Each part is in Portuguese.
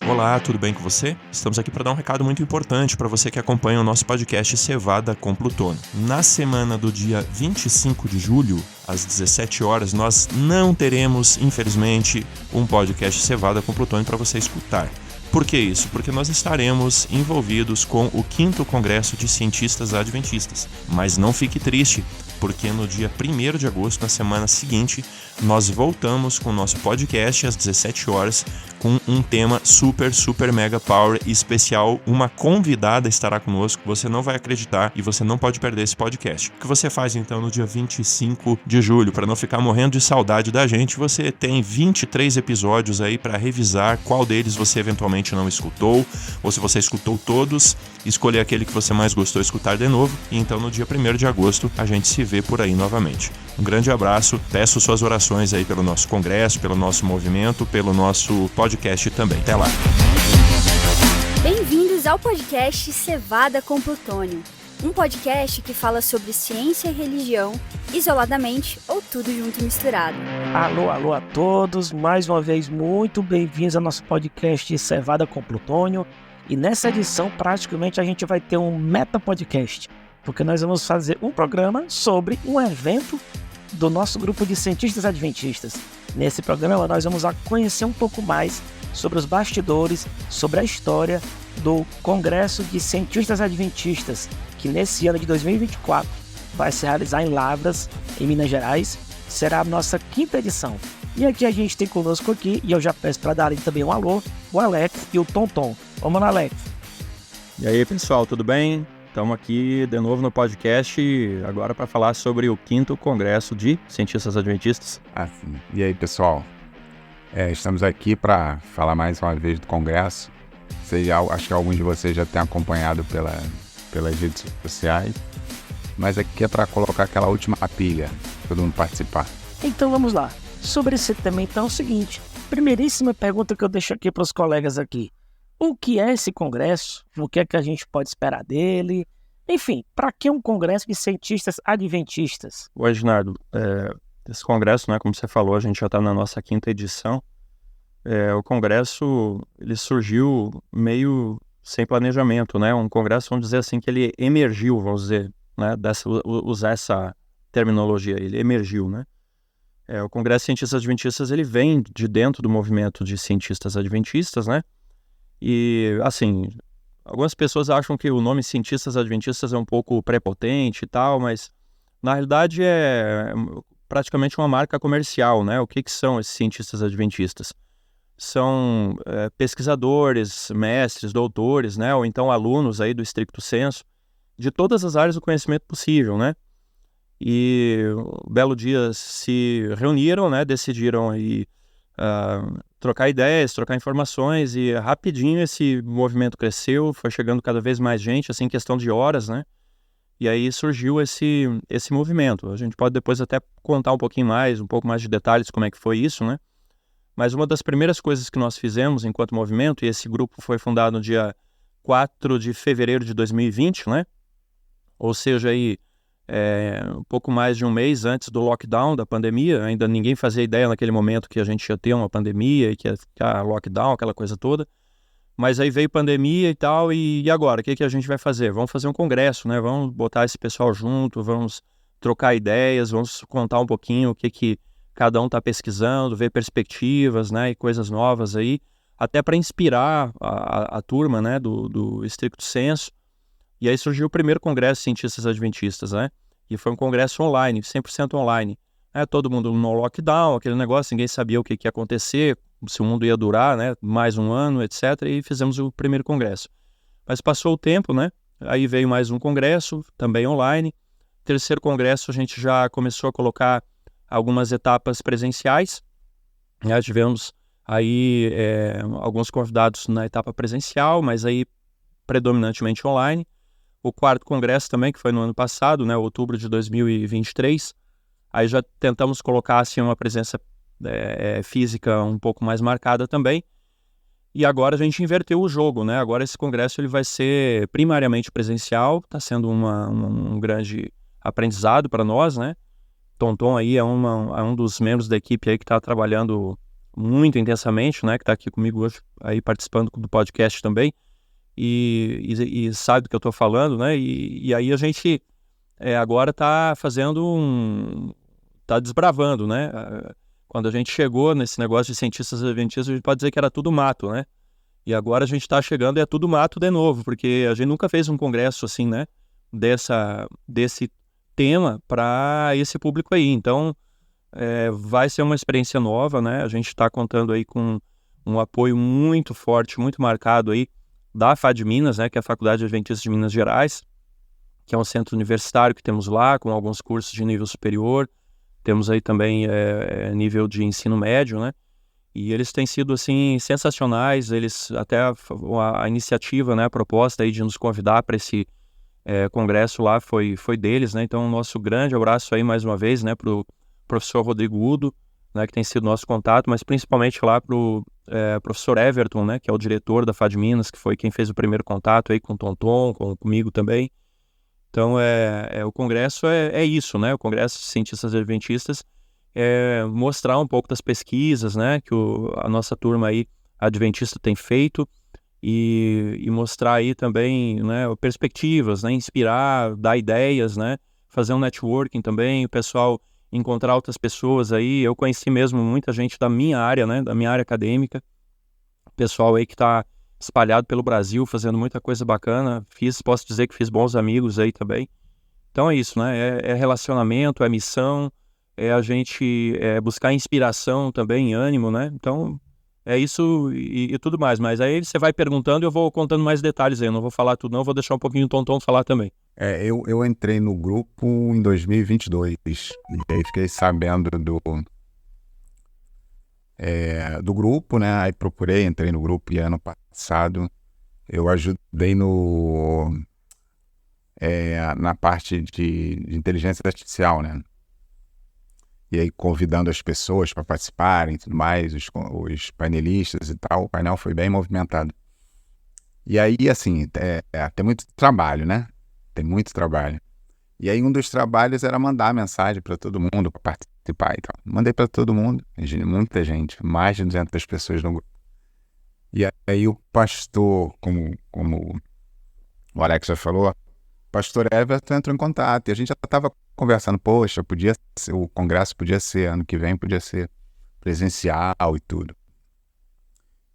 Olá, tudo bem com você? Estamos aqui para dar um recado muito importante para você que acompanha o nosso podcast Cevada com Plutônio. Na semana do dia 25 de julho, às 17 horas, nós não teremos, infelizmente, um podcast Cevada com Plutônio para você escutar. Por que isso? Porque nós estaremos envolvidos com o 5º Congresso de Cientistas Adventistas. Mas não fique triste, porque no dia 1º de agosto, na semana seguinte, nós voltamos com o nosso podcast às 17 horas com um tema super mega power e especial. Uma convidada estará conosco, você não vai acreditar e você não pode perder esse podcast. O que você faz então no dia 25 de julho? Para não ficar morrendo de saudade da gente, você tem 23 episódios aí para revisar qual deles você eventualmente não escutou, ou se você escutou todos, escolher aquele que você mais gostou escutar de novo, e então no dia 1º de agosto a gente se vê por aí novamente. Um grande abraço, peço suas orações aí pelo nosso congresso, pelo nosso movimento, pelo nosso podcast também. Até lá! Bem-vindos ao podcast Cevada com Plutônio, um podcast que fala sobre ciência e religião, isoladamente ou tudo junto e misturado. Alô a todos, mais uma vez muito bem-vindos ao nosso podcast Cevada com Plutônio. E nessa edição praticamente a gente vai ter um meta-podcast, porque nós vamos fazer um programa sobre um evento do nosso grupo de cientistas adventistas. Nesse programa nós vamos conhecer um pouco mais sobre os bastidores, sobre a história do Congresso de Cientistas Adventistas, que nesse ano de 2024 vai se realizar em Lavras, em Minas Gerais. Será a nossa 5ª edição. E aqui a gente tem conosco aqui, e eu já peço para darem também um alô, o Alex e o Tonton. Vamos lá, Alex. E aí, pessoal, tudo bem? Estamos aqui de novo no podcast, agora para falar sobre o 5º Congresso de Cientistas Adventistas. Sim. E aí, pessoal? Estamos aqui para falar mais uma vez do Congresso. Acho que alguns de vocês já têm acompanhado pelas redes sociais, mas aqui é para colocar aquela última pilha, todo mundo participar. Então vamos lá. Sobre esse tema, então, é o seguinte. Primeiríssima pergunta que eu deixo aqui para os colegas aqui. O que é esse congresso? O que é que a gente pode esperar dele? Enfim, para que um congresso de cientistas adventistas? O Reginaldo, esse congresso, né, como você falou, a gente já está na nossa 5ª edição. O congresso ele surgiu meio sem planejamento, né? Um congresso, vamos dizer assim, que ele emergiu, vamos dizer, né? Usar essa terminologia, ele emergiu, né? O Congresso de Cientistas Adventistas ele vem de dentro do movimento de cientistas adventistas, né? E, assim, algumas pessoas acham que o nome Cientistas Adventistas é um pouco prepotente e tal, mas na realidade é praticamente uma marca comercial, né? O que são esses cientistas adventistas? São pesquisadores, mestres, doutores, né? Ou então alunos aí do estricto senso, de todas as áreas do conhecimento possível, né? E um belo dia se reuniram, né? Decidiram aí trocar ideias, trocar informações, e rapidinho esse movimento cresceu, foi chegando cada vez mais gente, assim, em questão de horas, né? E aí surgiu esse movimento. A gente pode depois até contar um pouco mais de detalhes como é que foi isso, né? Mas uma das primeiras coisas que nós fizemos enquanto movimento, e esse grupo foi fundado no dia 4 de fevereiro de 2020, né? Ou seja, aí um pouco mais de um mês antes do lockdown da pandemia. Ainda ninguém fazia ideia naquele momento que a gente ia ter uma pandemia e que ia ficar lockdown, aquela coisa toda. Mas aí veio pandemia e tal, e agora? O que a gente vai fazer? Vamos fazer um congresso, né? Vamos botar esse pessoal junto, vamos trocar ideias, vamos contar um pouquinho o que cada um está pesquisando, ver perspectivas, né? E coisas novas aí, até para inspirar a turma, né? Do estricto senso. E aí surgiu o primeiro Congresso de Cientistas Adventistas, né? E foi um congresso online, 100% online. Todo mundo no lockdown, aquele negócio, ninguém sabia o que ia acontecer, se o mundo ia durar, né? Mais um ano, etc. E fizemos o primeiro congresso. Mas passou o tempo, né? Aí veio mais um congresso, também online. Terceiro congresso, a gente já começou a colocar algumas etapas presenciais. Já tivemos aí alguns convidados na etapa presencial, mas aí predominantemente online. O 4º congresso também, que foi no ano passado, né, outubro de 2023, aí já tentamos colocar assim, uma presença física um pouco mais marcada também. E agora a gente inverteu o jogo, né? Agora esse congresso ele vai ser primariamente presencial, está sendo um grande aprendizado para nós, né? Tonton aí é um dos membros da equipe aí que está trabalhando muito intensamente, né, que está aqui comigo hoje, aí participando do podcast também, e sabe do que eu estou falando, né, e aí a gente agora está está desbravando, né, quando a gente chegou nesse negócio de cientistas adventistas, a gente pode dizer que era tudo mato, né, e agora a gente está chegando e é tudo mato de novo, porque a gente nunca fez um congresso assim, né, desse tema para esse público aí, então vai ser uma experiência nova, né? A gente está contando aí com um apoio muito forte, muito marcado aí da FAD Minas, né? Que é a Faculdade Adventista de Minas Gerais, que é um centro universitário que temos lá, com alguns cursos de nível superior. Temos aí também nível de ensino médio, né? E eles têm sido, assim, sensacionais. Eles, até a iniciativa, né? A proposta aí de nos convidar para esse congresso lá foi deles, né? Então, nosso grande abraço aí, mais uma vez, né? Para o professor Rodrigo Udo, né, que tem sido nosso contato, mas principalmente lá para o professor Everton, né, que é o diretor da FAD Minas, que foi quem fez o primeiro contato aí com o Tonton, comigo também. Então, o congresso é isso, né, o Congresso de Cientistas Adventistas, mostrar um pouco das pesquisas, né, que a nossa turma aí, adventista, tem feito, e mostrar aí também, né, perspectivas, né, inspirar, dar ideias, né, fazer um networking também, o pessoal encontrar outras pessoas aí. Eu conheci mesmo muita gente da minha área, né, da minha área acadêmica, pessoal aí que está espalhado pelo Brasil, fazendo muita coisa bacana. Posso dizer que fiz bons amigos aí também. Então é isso, né, é relacionamento, é missão, é a gente buscar inspiração também, ânimo, né, então é isso e tudo mais. Mas aí você vai perguntando e eu vou contando mais detalhes aí, eu não vou falar tudo não, vou deixar um pouquinho o Tonton falar também. Eu entrei no grupo em 2022, e aí fiquei sabendo do grupo, né? Aí entrei no grupo, e ano passado eu ajudei na parte de inteligência artificial, né? E aí convidando as pessoas para participarem e tudo mais, os painelistas e tal. O painel foi bem movimentado. E aí, assim, tem muito trabalho, né? Tem muito trabalho. E aí um dos trabalhos era mandar mensagem para todo mundo para participar e tal. Mandei para todo mundo, muita gente, mais de 200 pessoas no grupo. E aí o pastor, como o Alex já falou, o pastor Everton entrou em contato. E a gente já estava conversando, poxa, o congresso podia ser, ano que vem podia ser presencial e tudo.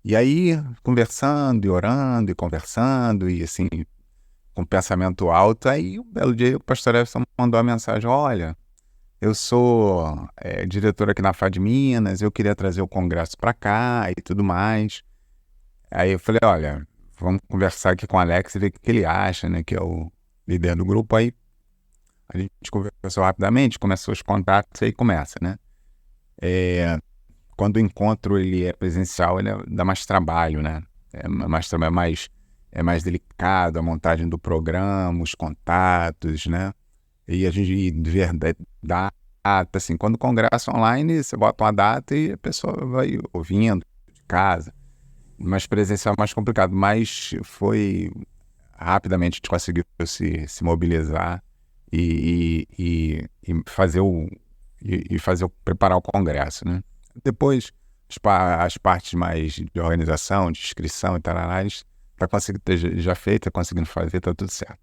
E aí, conversando e orando e conversando, e assim, com pensamento alto, aí um belo dia o pastor Everton mandou a mensagem: olha, eu sou diretor aqui na FAD Minas, eu queria trazer o congresso para cá e tudo mais. Aí eu falei: olha, vamos conversar aqui com o Alex e ver o que ele acha, né, que é o líder do grupo. Aí a gente conversou rapidamente, começou os contatos, aí começa, né. Quando o encontro ele é presencial, ele dá mais trabalho, né, é mais delicado a montagem do programa, os contatos, né? E a gente ver data, assim, quando o congresso online, você bota uma data e a pessoa vai ouvindo de casa. Mas presencial é mais complicado, mas rapidamente a gente conseguiu se mobilizar e preparar o congresso, né? Depois, as partes mais de organização, de inscrição e tal, para conseguir ter já feito, tá conseguindo fazer, tá tudo certo.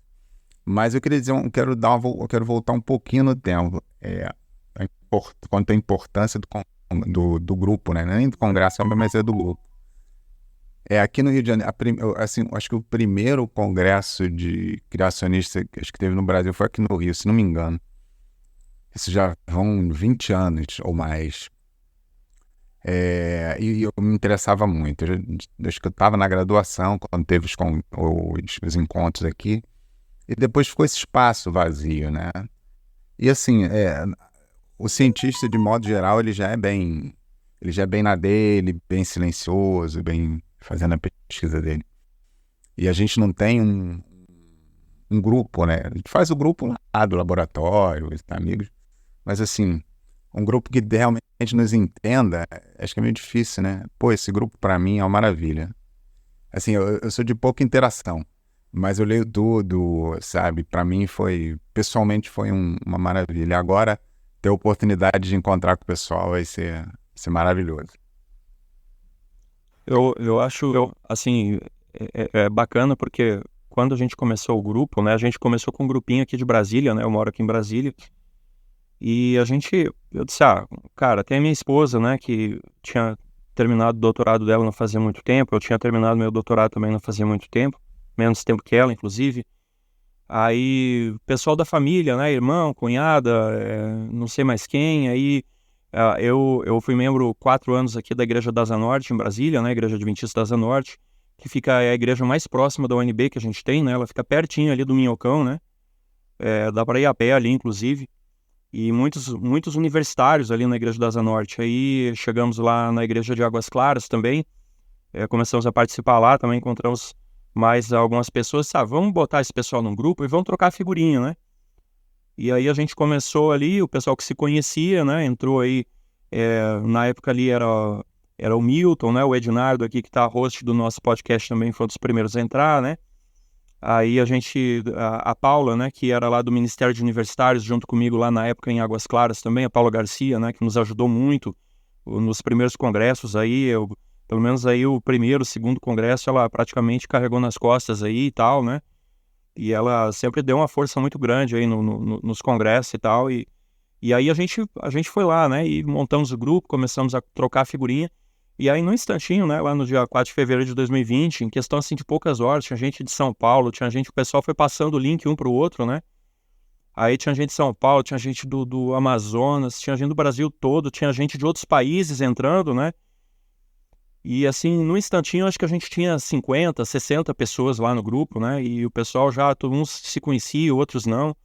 Mas eu queria dizer, eu quero voltar um pouquinho no tempo, quanto à importância do grupo, né? Nem do congresso, mas do grupo. Aqui no Rio de Janeiro, assim, acho que o primeiro congresso de criacionista que teve no Brasil foi aqui no Rio, se não me engano. Isso já vão 20 anos ou mais. E eu me interessava muito. Acho que eu estava na graduação quando teve os encontros aqui, e depois ficou esse espaço vazio, né? E assim, o cientista, de modo geral, ele já é bem na dele, bem silencioso, bem fazendo a pesquisa dele. E a gente não tem um grupo, né? A gente faz o grupo lá do laboratório, amigos, mas assim, um grupo que realmente nos entenda, acho que é meio difícil, né? Pô, esse grupo para mim é uma maravilha. Assim, eu sou de pouca interação, mas eu leio tudo, sabe? Para mim pessoalmente foi uma maravilha. Agora, ter a oportunidade de encontrar com o pessoal vai ser maravilhoso. Eu acho, assim, é bacana porque quando a gente começou o grupo, né, a gente começou com um grupinho aqui de Brasília, né, eu moro aqui em Brasília, e eu disse, cara, tem a minha esposa, né, que tinha terminado o doutorado dela não fazia muito tempo, eu tinha terminado meu doutorado também não fazia muito tempo, menos tempo que ela, inclusive. Aí, pessoal da família, né, irmão, cunhada, não sei mais quem, aí eu fui membro 4 anos aqui da Igreja da Asa Norte, em Brasília, né, Igreja Adventista da Asa Norte, que é a igreja mais próxima da UNB que a gente tem, né, ela fica pertinho ali do Minhocão, né, dá para ir a pé ali, inclusive, e muitos universitários ali na Igreja da Asa Norte. Aí chegamos lá na Igreja de Águas Claras também, começamos a participar lá, também encontramos mais algumas pessoas, vamos botar esse pessoal num grupo e vamos trocar figurinha, né? E aí a gente começou ali, o pessoal que se conhecia, né? Entrou aí, na época ali era o Milton, né? O Ednardo aqui, que tá host do nosso podcast também, foi um dos primeiros a entrar, né? Aí a Paula, né? Que era lá do Ministério de Universitários, junto comigo lá na época em Águas Claras também, a Paula Garcia, né? Que nos ajudou muito nos primeiros congressos aí, pelo menos aí o primeiro, o segundo congresso, ela praticamente carregou nas costas aí e tal, né? E ela sempre deu uma força muito grande aí nos congressos e tal. E aí a gente foi lá, né? E montamos o grupo, começamos a trocar figurinha. E aí, no instantinho, né? Lá no dia 4 de fevereiro de 2020, em questão assim de poucas horas, tinha gente de São Paulo, o pessoal foi passando o link um pro outro, né? Aí tinha gente de São Paulo, tinha gente do Amazonas, tinha gente do Brasil todo, tinha gente de outros países entrando, né? E assim, no instantinho, acho que a gente tinha 50, 60 pessoas lá no grupo, né? E o pessoal uns se conhecia, outros não.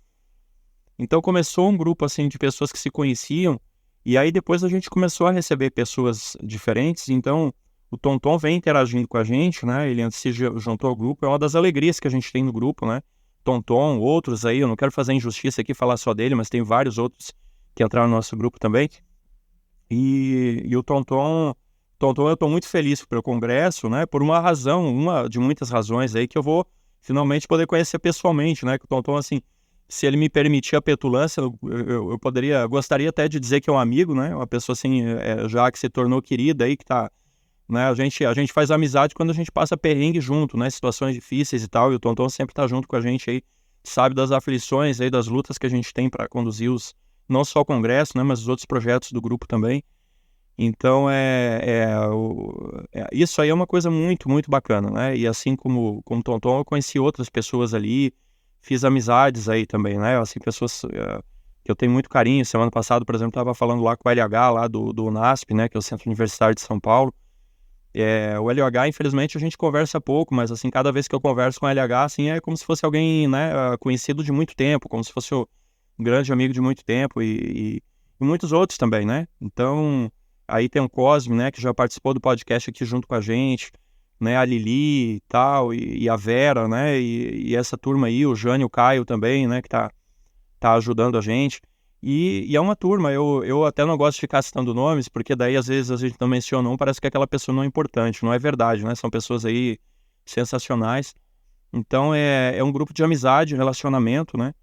Então começou um grupo assim de pessoas que se conheciam, e aí depois a gente começou a receber pessoas diferentes. Então o Tonton vem interagindo com a gente, né? Ele antes se juntou ao grupo, é uma das alegrias que a gente tem no grupo, né? Tonton, outros aí, eu não quero fazer injustiça aqui falar só dele, mas tem vários outros que entraram no nosso grupo também. E o Tonton, eu estou muito feliz pelo congresso, né? Por uma razão, uma de muitas razões aí que eu vou finalmente poder conhecer pessoalmente, né? Que o Tonton, assim, se ele me permitir a petulância, eu gostaria até de dizer que é um amigo, né? Uma pessoa assim, já que se tornou querida aí, que tá, né? A gente faz amizade quando a gente passa perrengue junto, né? Situações difíceis e tal, e o Tonton sempre tá junto com a gente aí, sabe das aflições aí, das lutas que a gente tem para conduzir não só o congresso, né? Mas os outros projetos do grupo também. Então, isso aí é uma coisa muito, muito bacana, né? E assim como Tonton, eu conheci outras pessoas ali, fiz amizades aí também, né? Assim, pessoas que eu tenho muito carinho. Semana passada, por exemplo, estava falando lá com o LH, lá do UNASP, né? Que é o Centro Universitário de São Paulo. O LH, infelizmente, a gente conversa pouco, mas assim, cada vez que eu converso com o LH, assim, é como se fosse alguém, né? Conhecido de muito tempo, como se fosse um grande amigo de muito tempo e muitos outros também, né? Então... Aí tem o Cosme, né, que já participou do podcast aqui junto com a gente, né, a Lili e tal, e a Vera, né, e essa turma aí, o Jânio, o Caio também, né, que tá ajudando a gente. E é uma turma, eu até não gosto de ficar citando nomes, porque daí às vezes a gente não menciona um, parece que aquela pessoa não é importante, não é verdade, né, são pessoas aí sensacionais. Então é um grupo de amizade, relacionamento, né.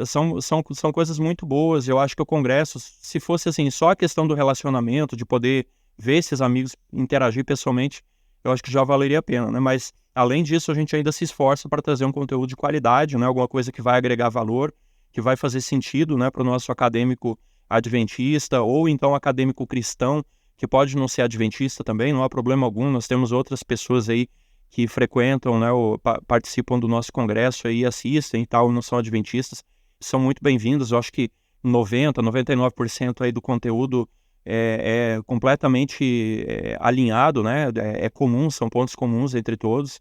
São coisas muito boas. Eu acho que o congresso, se fosse assim, só a questão do relacionamento, de poder ver esses amigos, interagir pessoalmente, eu acho que já valeria a pena, né? Mas, além disso, a gente ainda se esforça para trazer um conteúdo de qualidade, né? Alguma coisa que vai agregar valor, que vai fazer sentido, né, para o nosso acadêmico adventista, ou então acadêmico cristão, que pode não ser adventista também, não há problema algum. Nós temos outras pessoas aí que frequentam, né, ou participam do nosso congresso e assistem e tal, não são adventistas, são muito bem-vindos. Eu acho que 99% aí do conteúdo é completamente alinhado, né, é comum, são pontos comuns entre todos.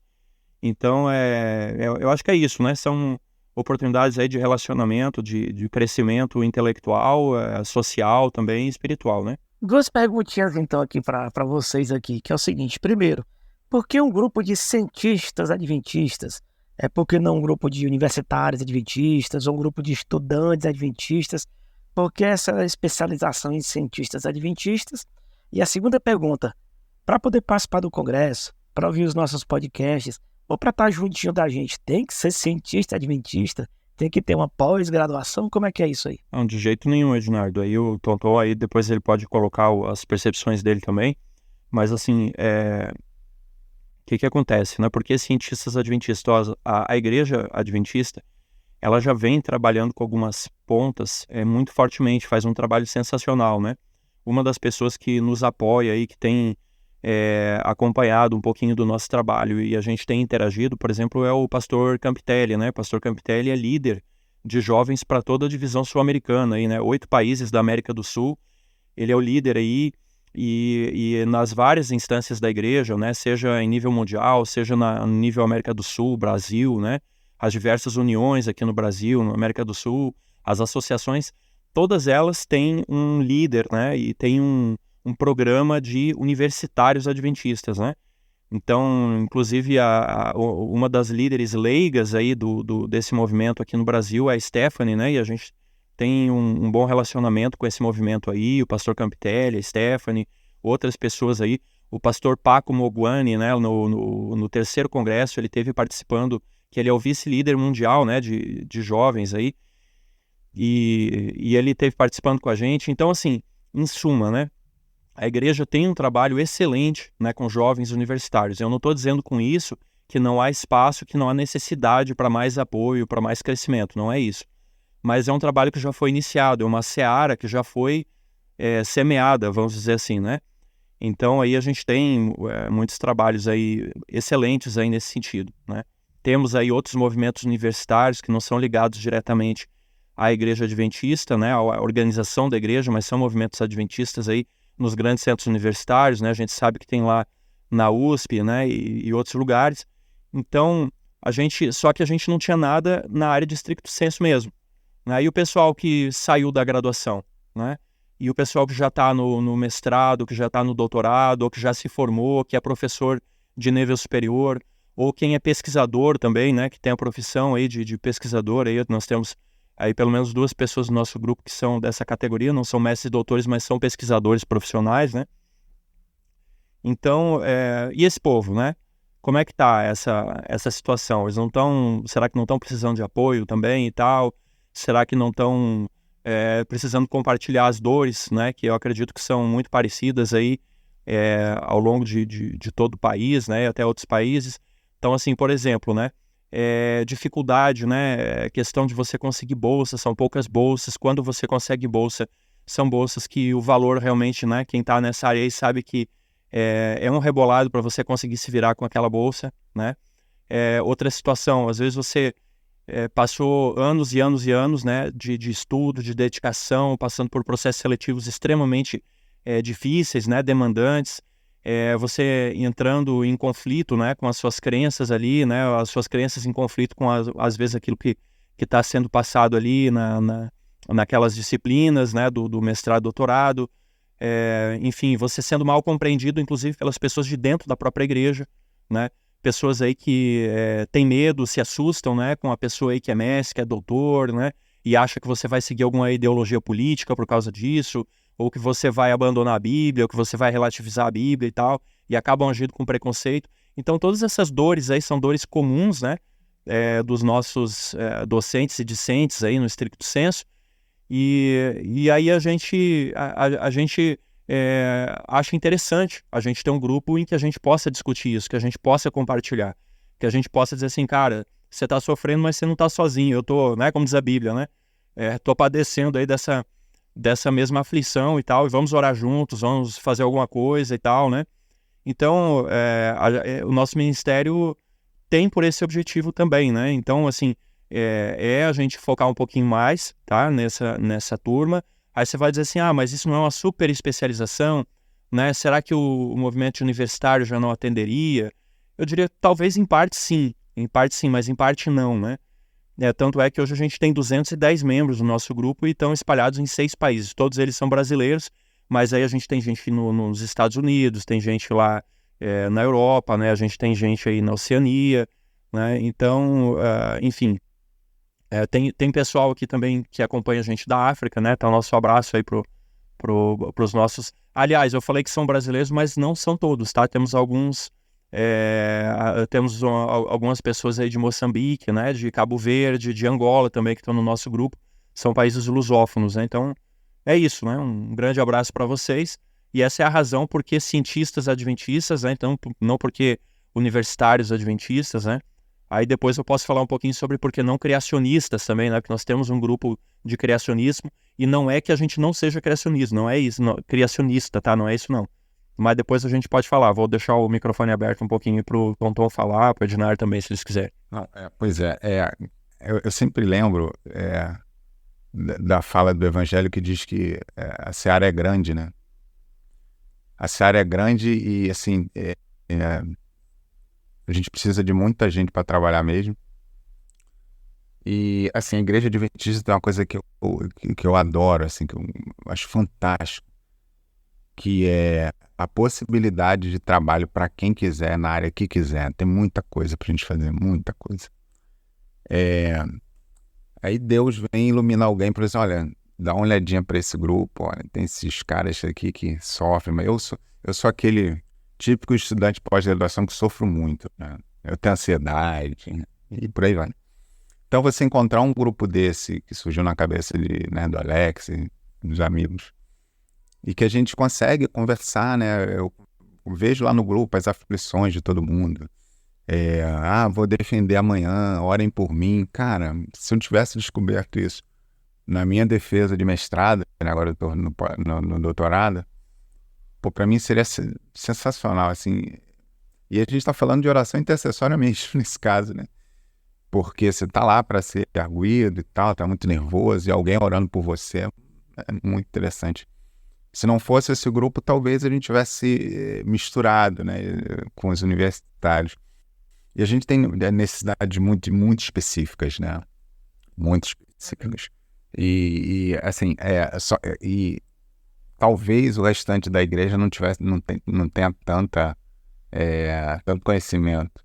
Então, eu acho que é isso, né, são oportunidades aí de relacionamento, de crescimento intelectual, social também e espiritual, né. Duas perguntinhas então aqui para vocês aqui, que é o seguinte: primeiro, por que um grupo de cientistas adventistas? Por que não um grupo de universitários adventistas ou um grupo de estudantes adventistas? Por que essa especialização em cientistas adventistas? E a segunda pergunta: para poder participar do congresso, para ouvir os nossos podcasts, ou para estar juntinho da gente, tem que ser cientista adventista? Tem que ter uma pós-graduação? Como é que é isso aí? Não, de jeito nenhum, Ednardo. Aí o Tonton, aí depois ele pode colocar as percepções dele também. Mas assim, o que acontece, né? Porque cientistas adventistas, a igreja adventista, ela já vem trabalhando com algumas pontas muito fortemente, faz um trabalho sensacional, né? Uma das pessoas que nos apoia aí, que tem acompanhado um pouquinho do nosso trabalho e a gente tem interagido, por exemplo, é o pastor Campitelli, né? O pastor Campitelli é líder de jovens para toda a divisão sul-americana, aí, né? 8 países da América do Sul, ele é o líder aí, e nas várias instâncias da igreja, né, seja em nível mundial, seja no nível América do Sul, Brasil, né, as diversas uniões aqui no Brasil, na América do Sul, as associações, todas elas têm um líder, né, e tem um programa de universitários adventistas, né. Então, inclusive, uma das líderes leigas aí desse movimento aqui no Brasil é a Stephanie, né, e a gente tem um bom relacionamento com esse movimento aí, o pastor Campitelli, a Stephanie, outras pessoas aí, o pastor Paco Moguani, né, no terceiro congresso, ele esteve participando, que ele é o vice-líder mundial, né, de jovens aí, e ele esteve participando com a gente. Então, assim, em suma, né, a igreja tem um trabalho excelente, né, com jovens universitários. Eu não estou dizendo com isso que não há espaço, que não há necessidade para mais apoio, para mais crescimento, não é isso. Mas é um trabalho que já foi iniciado, é uma seara que já foi semeada, vamos dizer assim, né? Então aí a gente tem muitos trabalhos aí excelentes aí nesse sentido, né? Temos aí outros movimentos universitários que não são ligados diretamente à igreja adventista, né? À organização da igreja, mas são movimentos adventistas aí nos grandes centros universitários, né? A gente sabe que tem lá na USP, né? E outros lugares. Então, só que a gente não tinha nada na área de stricto sensu mesmo. Né? E o pessoal que saiu da graduação, né? E o pessoal que já está no mestrado, que já está no doutorado, ou que já se formou, que é professor de nível superior, ou quem é pesquisador também, né? Que tem a profissão aí de pesquisador. Aí nós temos aí pelo menos 2 pessoas no nosso grupo que são dessa categoria, não são mestres e doutores, mas são pesquisadores profissionais, né? Então, e esse povo, né? Como é que está essa situação? Eles não estão, será que não estão precisando de apoio também e tal? Será que não estão precisando compartilhar as dores, né? Que eu acredito que são muito parecidas aí ao longo de todo o país, né? Até outros países. Então, assim, por exemplo, né? Dificuldade, né? Questão de você conseguir bolsa, são poucas bolsas. Quando você consegue bolsa, são bolsas que o valor realmente, né? Quem está nessa área aí sabe que é um rebolado para você conseguir se virar com aquela bolsa, né? Outra situação, às vezes você passou anos e anos e anos, né, de estudo, de dedicação, passando por processos seletivos extremamente difíceis, né, demandantes, você entrando em conflito, né, com as suas crenças ali, né, as suas crenças em conflito com às vezes aquilo que está sendo passado ali naquelas disciplinas, né, do mestrado, doutorado, enfim, você sendo mal compreendido, inclusive pelas pessoas de dentro da própria igreja, né, pessoas aí que têm medo, se assustam, né, com a pessoa aí que é mestre, que é doutor, né, e acha que você vai seguir alguma ideologia política por causa disso, ou que você vai abandonar a Bíblia, ou que você vai relativizar a Bíblia e tal, e acabam agindo com preconceito. Então, todas essas dores aí são dores comuns, né, dos nossos docentes e discentes aí no estricto sensu, e aí a gente acha interessante a gente ter um grupo em que a gente possa discutir isso, que a gente possa compartilhar, que a gente possa dizer assim, cara, você está sofrendo, mas você não está sozinho, eu tô, né, como diz a Bíblia, né, tô padecendo aí dessa mesma aflição e tal, e vamos orar juntos, vamos fazer alguma coisa e tal, né. Então, o nosso ministério tem por esse objetivo também, né, então, assim, a gente focar um pouquinho mais, tá, nessa turma. Aí você vai dizer assim, mas isso não é uma super especialização, né? Será que o movimento universitário já não atenderia? Eu diria talvez em parte sim, mas em parte não, né? Tanto é que hoje a gente tem 210 membros no nosso grupo e estão espalhados em 6 países. Todos eles são brasileiros, mas aí a gente tem gente nos Estados Unidos, tem gente lá na Europa, né? A gente tem gente aí na Oceania, né? Então, enfim... tem pessoal aqui também que acompanha a gente da África, né? Tá o nosso abraço aí pros nossos... Aliás, eu falei que são brasileiros, mas não são todos, tá? Temos alguns... temos algumas pessoas aí de Moçambique, né? De Cabo Verde, de Angola também, que estão no nosso grupo. São países lusófonos, né? Então, é isso, né? Um grande abraço para vocês. E essa é a razão por que cientistas adventistas, né? Então, não porque universitários adventistas, né? Aí depois eu posso falar um pouquinho sobre por que não criacionistas também, né? Porque nós temos um grupo de criacionismo e não é que a gente não seja criacionista, não é isso, não, criacionista, tá? Não é isso não. Mas depois a gente pode falar. Vou deixar o microfone aberto um pouquinho pro Tonton falar, pro Ednar também, se eles quiserem. Pois é, eu sempre lembro da fala do Evangelho que diz que a seara é grande, né? A seara é grande e, assim, a gente precisa de muita gente para trabalhar mesmo. E, assim, a Igreja Adventista tem uma coisa que eu adoro, assim, que eu acho fantástico, que é a possibilidade de trabalho para quem quiser, na área que quiser. Tem muita coisa para a gente fazer, muita coisa. Aí Deus vem iluminar alguém para dizer, olha, dá uma olhadinha para esse grupo, olha, tem esses caras aqui que sofrem, mas eu sou aquele típico estudante de pós-graduação que sofro muito, né? Eu tenho ansiedade, né? E por aí vai. Então você encontrar um grupo desse que surgiu na cabeça do Alex e dos amigos, e que a gente consegue conversar, né? Eu vejo lá no grupo as aflições de todo mundo. Vou defender amanhã, orem por mim. Cara, se eu tivesse descoberto isso na minha defesa de mestrado, né, agora eu estou no doutorado, para mim seria sensacional, assim. E a gente está falando de oração intercessória mesmo, nesse caso, né? Porque você está lá para ser arguido e tal, está muito nervoso, e alguém orando por você é muito interessante. Se não fosse esse grupo, talvez a gente tivesse misturado, né, com os universitários. E a gente tem necessidades muito específicas, né? Muito específicas. E assim, e talvez o restante da igreja não tenha tanto conhecimento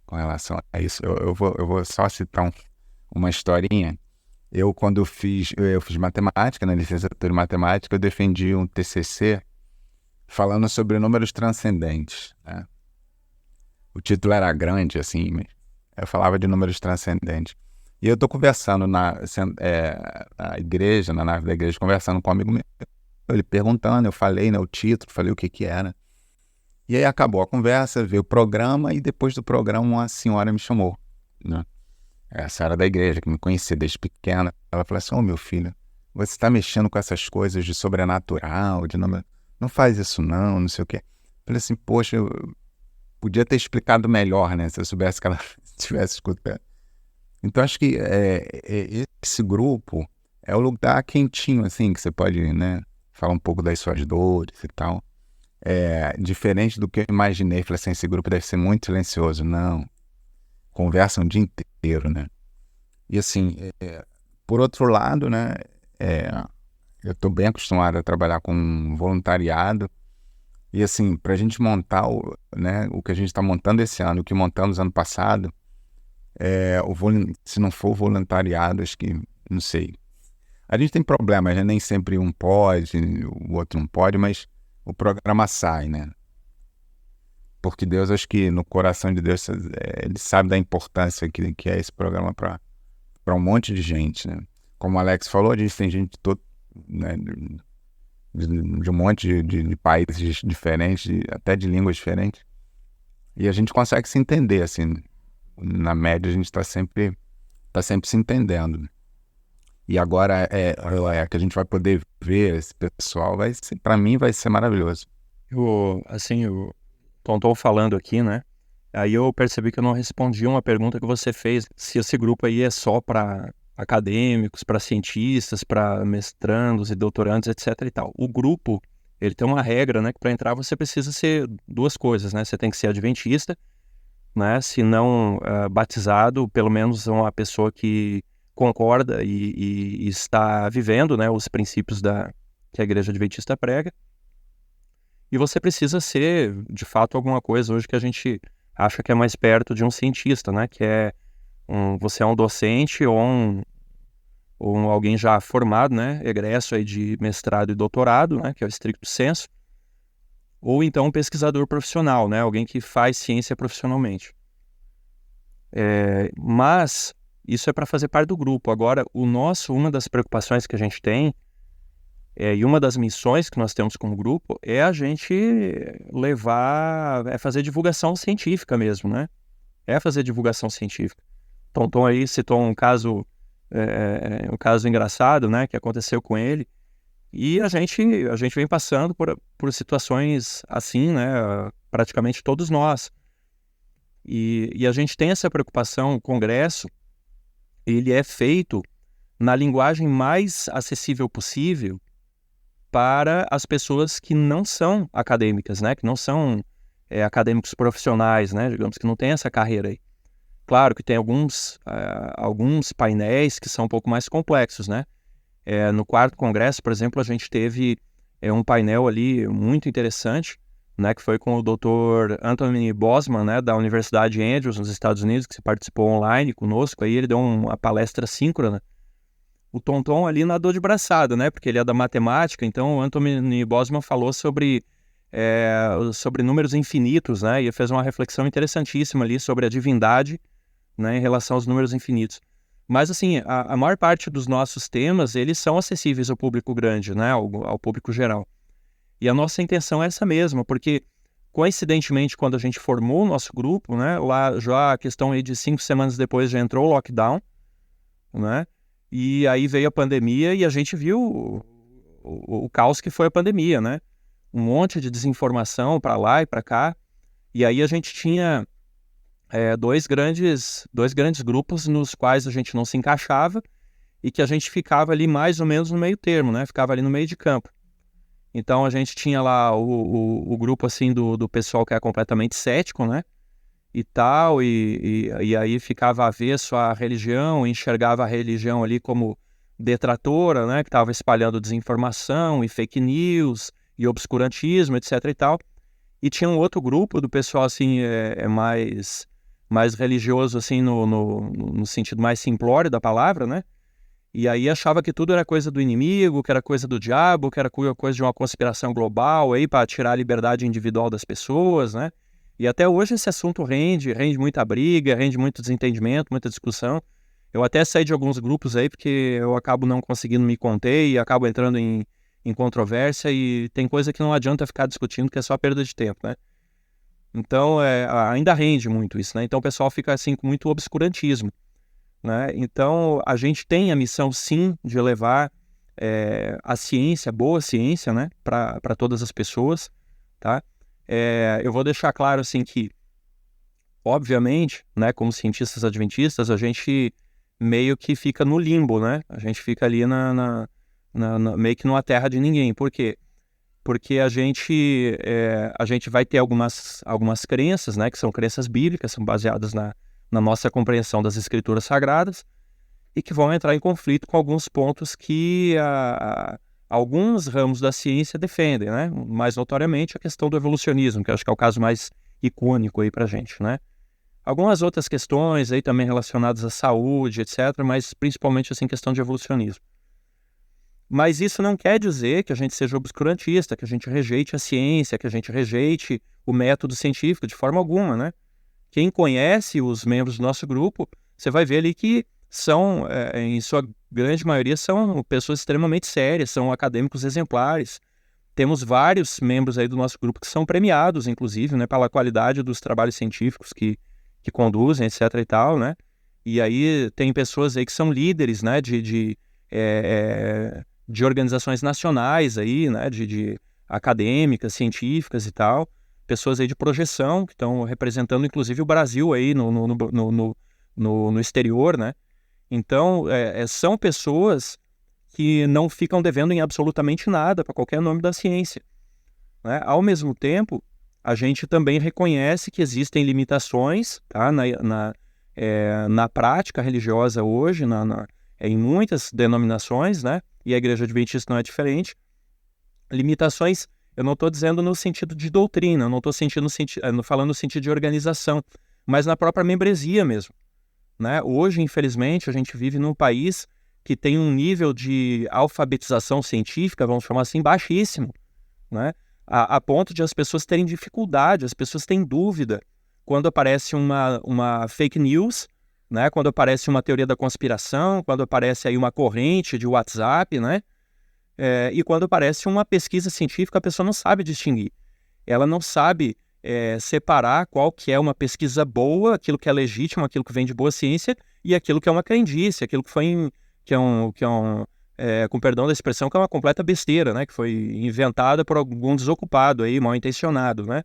com relação a isso. Eu vou só citar uma historinha. Quando eu fiz matemática, na licenciatura em matemática, eu defendi um TCC falando sobre números transcendentes, né? O título era grande, assim, mas eu falava de números transcendentes. E eu estou conversando na igreja, na nave da igreja, conversando com um amigo meu, ele perguntando, eu falei, né, o título, falei o que era. E aí acabou a conversa, veio o programa, e depois do programa uma senhora me chamou, né? Essa era da igreja, que me conhecia desde pequena. Ela falou assim, meu filho, você está mexendo com essas coisas de sobrenatural, não faz isso não sei o quê. Eu falei assim, poxa, eu podia ter explicado melhor, né, se eu soubesse que ela estivesse escutando. Então acho que esse grupo é o lugar quentinho, assim, que você pode, né, falar um pouco das suas dores e tal. Diferente do que eu imaginei. Falei assim, esse grupo deve ser muito silencioso. Não. Conversam o dia inteiro, né? E assim, por outro lado, né, eu estou bem acostumado a trabalhar com voluntariado. E assim, para a gente montar o que a gente está montando esse ano, o que montamos ano passado, se não for voluntariado, acho que, não sei. A gente tem problemas, né? Nem sempre um pode, o outro não pode, mas o programa sai, né? Porque Deus, acho que no coração de Deus, ele sabe da importância que é esse programa para um monte de gente, né? Como o Alex falou, a gente tem gente né, de um monte de países diferentes, até de línguas diferentes, e a gente consegue se entender, assim. Na média, a gente está sempre se entendendo. E agora que a gente vai poder ver esse pessoal, para mim vai ser maravilhoso. O Tonton falando aqui, né? Aí eu percebi que eu não respondi uma pergunta que você fez, se esse grupo aí é só para acadêmicos, para cientistas, para mestrandos e doutorandos, etc e tal. O grupo, ele tem uma regra, né, que para entrar você precisa ser duas coisas, né? Você tem que ser adventista, né? Se não batizado, pelo menos uma pessoa que concorda e está vivendo, né, os princípios que a Igreja Adventista prega. E você precisa ser, de fato, alguma coisa hoje que a gente acha que é mais perto de um cientista, né? Que você é um docente ou alguém já formado, né? Egresso aí de mestrado e doutorado, né? Que é o stricto sensu. Ou então um pesquisador profissional, né? Alguém que faz ciência profissionalmente. Mas isso é para fazer parte do grupo. Agora, uma das preocupações que a gente tem E uma das missões que nós temos como grupo é a gente fazer divulgação científica mesmo, né? É fazer divulgação científica. Tonton aí citou um caso engraçado, né, que aconteceu com ele, e a gente vem passando por situações assim, né, praticamente todos nós. E a gente tem essa preocupação. O congresso, ele é feito na linguagem mais acessível possível para as pessoas que não são acadêmicas, né, que não são acadêmicos profissionais, né, digamos, que não tem essa carreira aí. Claro que tem alguns painéis que são um pouco mais complexos, né? No 4º Congresso, por exemplo, a gente teve um painel ali muito interessante, né, que foi com o Dr. Anthony Bosman, né, da Universidade Andrews, nos Estados Unidos, que se participou online conosco. Aí ele deu uma palestra síncrona. O Tonton ali nadou de braçada, né, porque ele é da matemática. Então o Anthony Bosman falou sobre números infinitos, né, e fez uma reflexão interessantíssima ali sobre a divindade, né, em relação aos números infinitos. Mas, assim, a maior parte dos nossos temas, eles são acessíveis ao público grande, né, ao público geral. E a nossa intenção é essa mesma, porque, coincidentemente, quando a gente formou o nosso grupo, né, lá já a questão aí de 5 semanas depois já entrou o lockdown, né, e aí veio a pandemia e a gente viu o caos que foi a pandemia, né, um monte de desinformação para lá e para cá, e aí a gente tinha dois grandes grupos nos quais a gente não se encaixava e que a gente ficava ali mais ou menos no meio termo, né? Ficava ali no meio de campo. Então a gente tinha lá o grupo assim do pessoal que é completamente cético, né? E tal, e aí ficava avesso à religião, enxergava a religião ali como detratora, né? Que estava espalhando desinformação e fake news e obscurantismo, etc e tal. E tinha um outro grupo do pessoal assim mais religioso, assim, no sentido mais simplório da palavra, né? E aí achava que tudo era coisa do inimigo, que era coisa do diabo, que era coisa de uma conspiração global aí para tirar a liberdade individual das pessoas, né? E até hoje esse assunto rende muita briga, rende muito desentendimento, muita discussão. Eu até saí de alguns grupos aí porque eu acabo não conseguindo me conter e acabo entrando em controvérsia, e tem coisa que não adianta ficar discutindo, que é só perda de tempo, né? Então, ainda rende muito isso, né? Então, o pessoal fica, assim, com muito obscurantismo, né? Então, a gente tem a missão, sim, de levar a ciência, boa ciência, né? Para todas as pessoas, tá? Eu vou deixar claro, assim, que, obviamente, né? Como cientistas adventistas, a gente meio que fica no limbo, né? A gente fica ali meio que numa terra de ninguém. Por quê? Porque a gente vai ter algumas crenças, né, que são crenças bíblicas, são baseadas na nossa compreensão das escrituras sagradas, e que vão entrar em conflito com alguns pontos que alguns ramos da ciência defendem, né? Mais notoriamente a questão do evolucionismo, que eu acho que é o caso mais icônico aí pra gente, né? Algumas outras questões aí também relacionadas à saúde, etc., mas principalmente assim questão de evolucionismo. Mas isso não quer dizer que a gente seja obscurantista, que a gente rejeite a ciência, que a gente rejeite o método científico, de forma alguma, né? Quem conhece os membros do nosso grupo, você vai ver ali que são, em sua grande maioria, são pessoas extremamente sérias, são acadêmicos exemplares. Temos vários membros aí do nosso grupo que são premiados, inclusive, né, pela qualidade dos trabalhos científicos que conduzem, etc. e tal, né? E aí tem pessoas aí que são líderes, né, de organizações nacionais aí, né, de acadêmicas, científicas e tal, pessoas aí de projeção que estão representando inclusive o Brasil aí no exterior, né? Então, são pessoas que não ficam devendo em absolutamente nada para qualquer nome da ciência, né? Ao mesmo tempo, a gente também reconhece que existem limitações, tá, na prática religiosa hoje, em muitas denominações, né? E a Igreja Adventista não é diferente. Limitações, eu não estou dizendo no sentido de doutrina, eu não estou falando no sentido de organização, mas na própria membresia mesmo, né? Hoje, infelizmente, a gente vive num país que tem um nível de alfabetização científica, vamos chamar assim, baixíssimo, né? A ponto de as pessoas terem dificuldade, as pessoas têm dúvida quando aparece uma fake news, né? Quando aparece uma teoria da conspiração, quando aparece aí uma corrente de WhatsApp, né? e quando aparece uma pesquisa científica, a pessoa não sabe distinguir. Ela não sabe separar qual que é uma pesquisa boa, aquilo que é legítimo, aquilo que vem de boa ciência, e aquilo que é uma crendice, aquilo com perdão da expressão, que é uma completa besteira, né? Que foi inventada por algum desocupado aí, mal intencionado, né?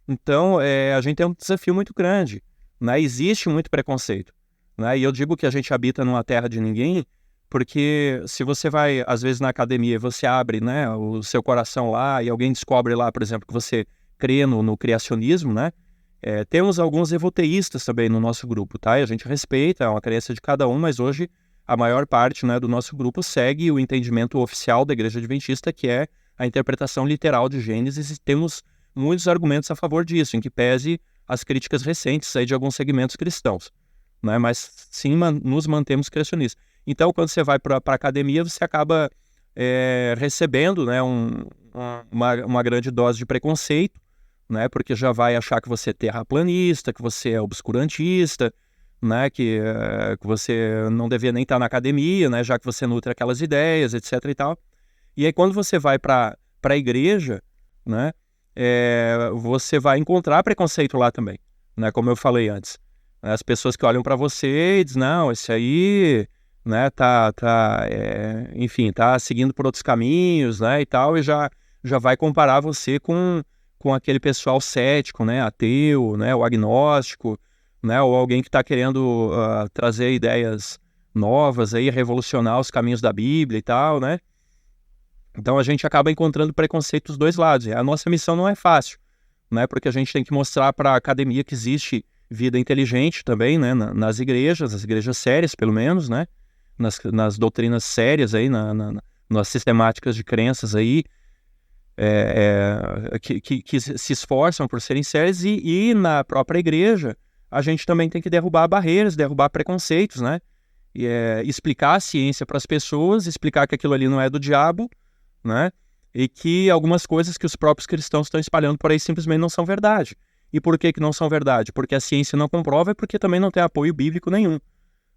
Então, a gente tem um desafio muito grande, né? Existe muito preconceito, né? E eu digo que a gente habita numa terra de ninguém, porque se você vai, às vezes, na academia, você abre, né, o seu coração lá e alguém descobre lá, por exemplo, que você crê no criacionismo, né? Temos alguns evoteístas também no nosso grupo, tá? E a gente respeita, é uma crença de cada um, mas hoje a maior parte, né, do nosso grupo segue o entendimento oficial da Igreja Adventista, que é a interpretação literal de Gênesis, e temos muitos argumentos a favor disso, em que pese as críticas recentes aí de alguns segmentos cristãos, né? Mas sim, nos mantemos criacionistas. Então, quando você vai para a academia, você acaba recebendo, né, uma grande dose de preconceito, né, porque já vai achar que você é terraplanista, que você é obscurantista, né, que você não devia nem estar na academia, né, já que você nutre aquelas ideias, etc. e tal. E aí, quando você vai para a igreja, né, você vai encontrar preconceito lá também, né, como eu falei antes. As pessoas que olham para você e dizem, não, esse aí, né, enfim, tá seguindo por outros caminhos, né, e tal, e já vai comparar você com aquele pessoal cético, né, ateu, né, o agnóstico, né, ou alguém que está querendo trazer ideias novas, aí, revolucionar os caminhos da Bíblia e tal, né. Então a gente acaba encontrando preconceito dos dois lados. E a nossa missão não é fácil, né, porque a gente tem que mostrar para a academia que existe vida inteligente também, né, nas igrejas sérias, pelo menos, né, nas doutrinas sérias aí, nas sistemáticas de crenças aí, que se esforçam por serem sérias, e na própria igreja a gente também tem que derrubar barreiras, derrubar preconceitos, né, e explicar a ciência para as pessoas, explicar que aquilo ali não é do diabo, né, e que algumas coisas que os próprios cristãos estão espalhando por aí simplesmente não são verdade. E por que não são verdade? Porque a ciência não comprova e porque também não tem apoio bíblico nenhum,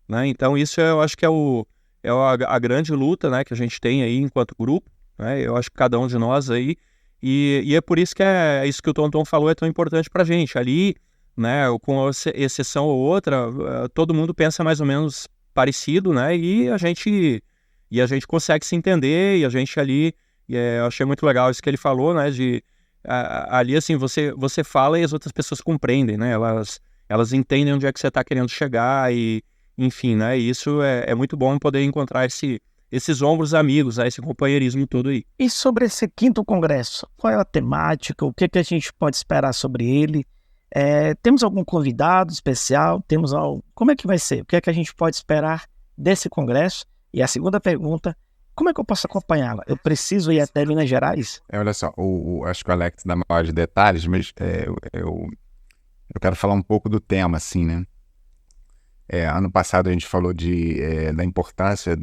né? Então isso eu acho que é a grande luta, né, que a gente tem aí enquanto grupo, né? Eu acho que cada um de nós aí, e é por isso que isso que o Tonton falou é tão importante pra gente. Ali, né, com exceção ou outra, todo mundo pensa mais ou menos parecido, né, e a gente consegue se entender, e a gente ali, eu achei muito legal isso que ele falou, né, ali assim, você fala e as outras pessoas compreendem, né, elas entendem onde é que você está querendo chegar, e enfim, né, isso é muito bom poder encontrar esses ombros amigos, esse companheirismo todo aí. E sobre esse 5º congresso, qual é a temática, o que a gente pode esperar sobre ele? Temos algum convidado especial? Como é que vai ser? O que a gente pode esperar desse congresso? E a segunda pergunta, como é que eu posso acompanhá-la? Eu preciso ir até Minas Gerais? Olha só, acho que o Alex dá maiores detalhes, mas eu quero falar um pouco do tema, assim, né? Ano passado a gente falou da importância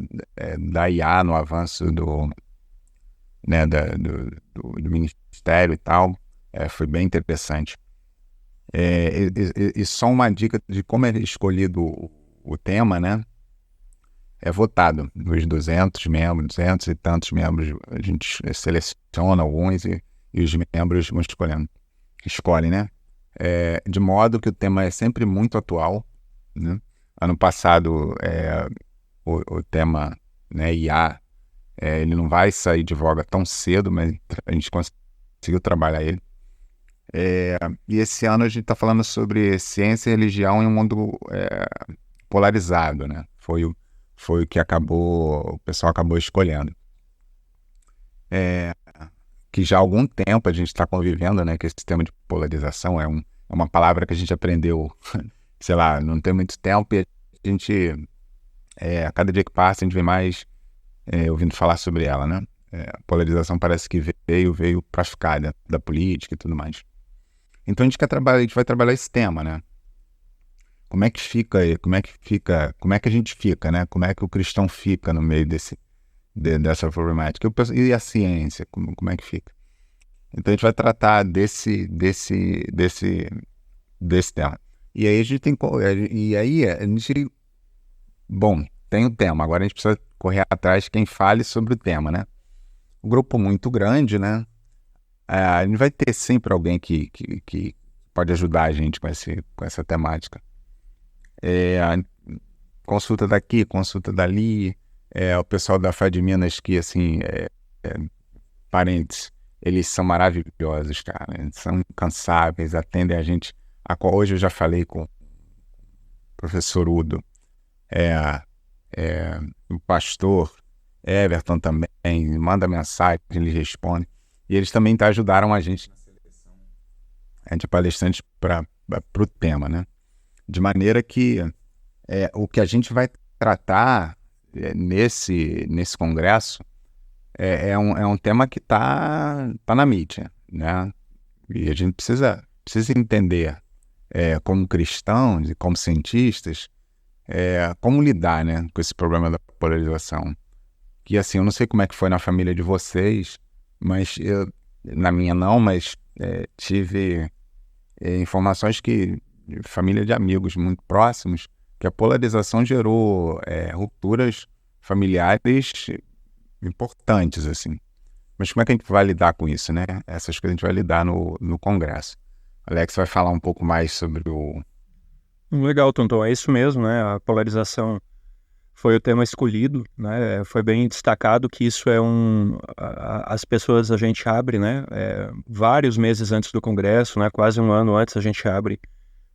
da IA no avanço do ministério e tal. Foi bem interessante. E só uma dica de como é escolhido o tema, né? É votado. Os 200 e tantos membros, a gente seleciona alguns e os membros vão escolhem, né? De modo que o tema é sempre muito atual, né? Ano passado, o tema, né, IA, ele não vai sair de voga tão cedo, mas a gente conseguiu trabalhar ele. E esse ano a gente está falando sobre ciência e religião em um mundo polarizado, né? Foi o que o pessoal acabou escolhendo. Que já há algum tempo a gente está convivendo, né, que esse tema de polarização é uma palavra que a gente aprendeu, sei lá, não tem muito tempo, e a gente, a cada dia que passa, a gente vem mais ouvindo falar sobre ela, né? A polarização parece que veio para ficar, né, da política e tudo mais. Então a gente vai trabalhar esse tema, né? Como é que a gente fica, né? Como é que o cristão fica no meio dessa problemática? E a ciência, como é que fica? Então a gente vai tratar desse tema. E aí a gente bom, tem o tema, agora a gente precisa correr atrás de quem fale sobre o tema, né? um grupo muito grande, né? A gente vai ter sempre alguém que pode ajudar a gente com essa temática. Consulta daqui, consulta dali, o pessoal da FAD Minas que, assim, parentes, eles são maravilhosos, cara, eles são incansáveis, atendem a gente. Hoje eu já falei com o professor Udo, o pastor Everton também, manda mensagem, ele responde, e eles também ajudaram a gente na seleção de palestrantes para o tema, né? De maneira que o que a gente vai tratar nesse congresso é um tema que está na mídia, né? E a gente precisa entender, como cristãos e como cientistas, como lidar, né, com esse problema da polarização. Que, assim, eu não sei como é que foi na família de vocês, mas na minha não, mas tive informações que família de amigos muito próximos, que a polarização gerou rupturas familiares importantes, assim. Mas como é que a gente vai lidar com isso, né? Essas coisas a gente vai lidar no Congresso. Alex vai falar um pouco mais sobre o... Legal, Tonton, é isso mesmo, né? A polarização foi o tema escolhido, né? Foi bem destacado que isso é as pessoas, a gente abre, né? Vários meses antes do Congresso, né? Quase um ano antes a gente abre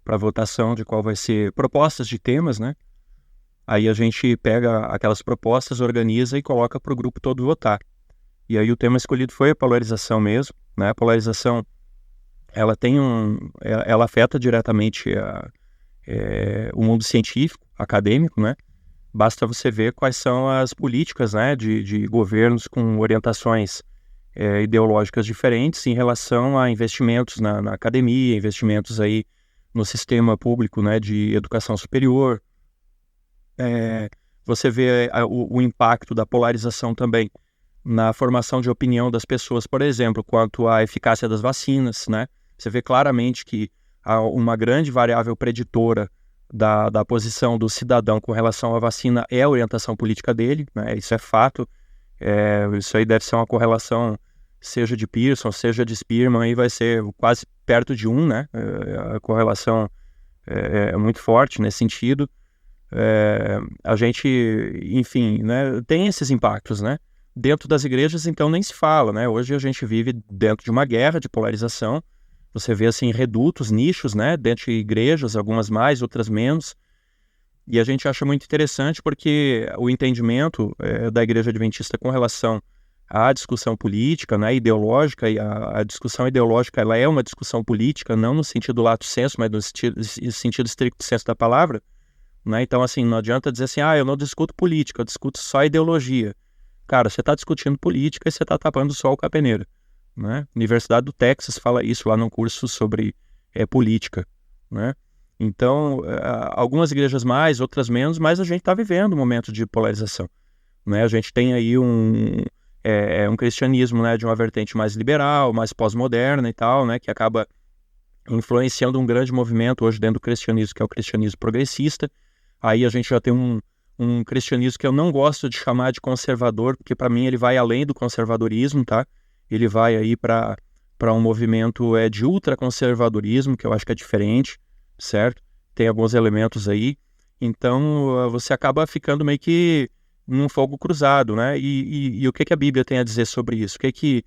para votação de qual vai ser propostas de temas, né? Aí a gente pega aquelas propostas, organiza e coloca para o grupo todo votar. E aí o tema escolhido foi a polarização mesmo, né? A polarização, ela ela afeta diretamente o mundo científico, acadêmico, né? Basta você ver quais são as políticas, né, de governos com orientações ideológicas diferentes em relação a investimentos na academia, investimentos aí no sistema público, né, de educação superior. Você vê o impacto da polarização também na formação de opinião das pessoas, por exemplo, quanto à eficácia das vacinas, né? Você vê claramente que há uma grande variável preditora da posição do cidadão com relação à vacina é a orientação política dele, né? Isso é fato. Isso aí deve ser uma correlação, seja de Pearson, seja de Spearman, aí vai ser quase perto de 1, né? A correlação é muito forte nesse sentido. A gente, enfim, né, tem esses impactos, né? Dentro das igrejas, então, nem se fala, né? Hoje a gente vive dentro de uma guerra de polarização. Você vê, assim, redutos, nichos, né? Dentro de igrejas, algumas mais, outras menos. E a gente acha muito interessante porque o entendimento da Igreja Adventista com relação à discussão política, né, ideológica, e a discussão ideológica, ela é uma discussão política, não no sentido lato sensu, mas no sentido estricto sensu da palavra, né? Então, assim, não adianta dizer assim, eu não discuto política, eu discuto só ideologia. Cara, você está discutindo política e você está tapando o sol com a peneira, né? Universidade do Texas fala isso lá num curso sobre política, né? Então, algumas igrejas mais, outras menos, mas a gente está vivendo um momento de polarização, né? A gente tem aí um cristianismo, né, de uma vertente mais liberal, mais pós-moderna e tal, né, que acaba influenciando um grande movimento hoje dentro do cristianismo, que é o cristianismo progressista. Aí a gente já tem um cristianismo que eu não gosto de chamar de conservador, porque para mim ele vai além do conservadorismo, tá? Ele vai aí para um movimento de ultraconservadorismo, que eu acho que é diferente, certo? Tem alguns elementos aí. Então você acaba ficando meio que num fogo cruzado, né? E o que a Bíblia tem a dizer sobre isso? O que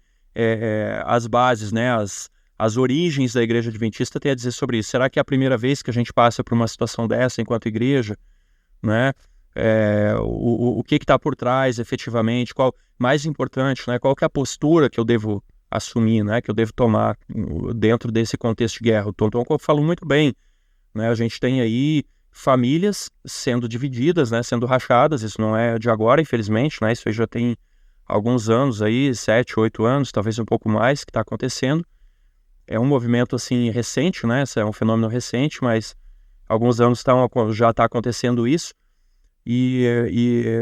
as bases, né? As origens da Igreja Adventista tem a dizer sobre isso? Será que é a primeira vez que a gente passa por uma situação dessa enquanto igreja, né? O que está por trás, efetivamente? Qual, mais importante, né? Qual que é a postura que eu devo assumir, né? Que eu devo tomar dentro desse contexto de guerra? O Tonton falou muito bem, né? A gente tem aí famílias sendo divididas, né? Sendo rachadas. Isso não é de agora, infelizmente, né? Isso aí já tem alguns anos aí, 7, 8 anos, talvez um pouco mais, que está acontecendo. É um movimento, assim, recente, né? Esse é um fenômeno recente, mas alguns anos já está acontecendo isso. E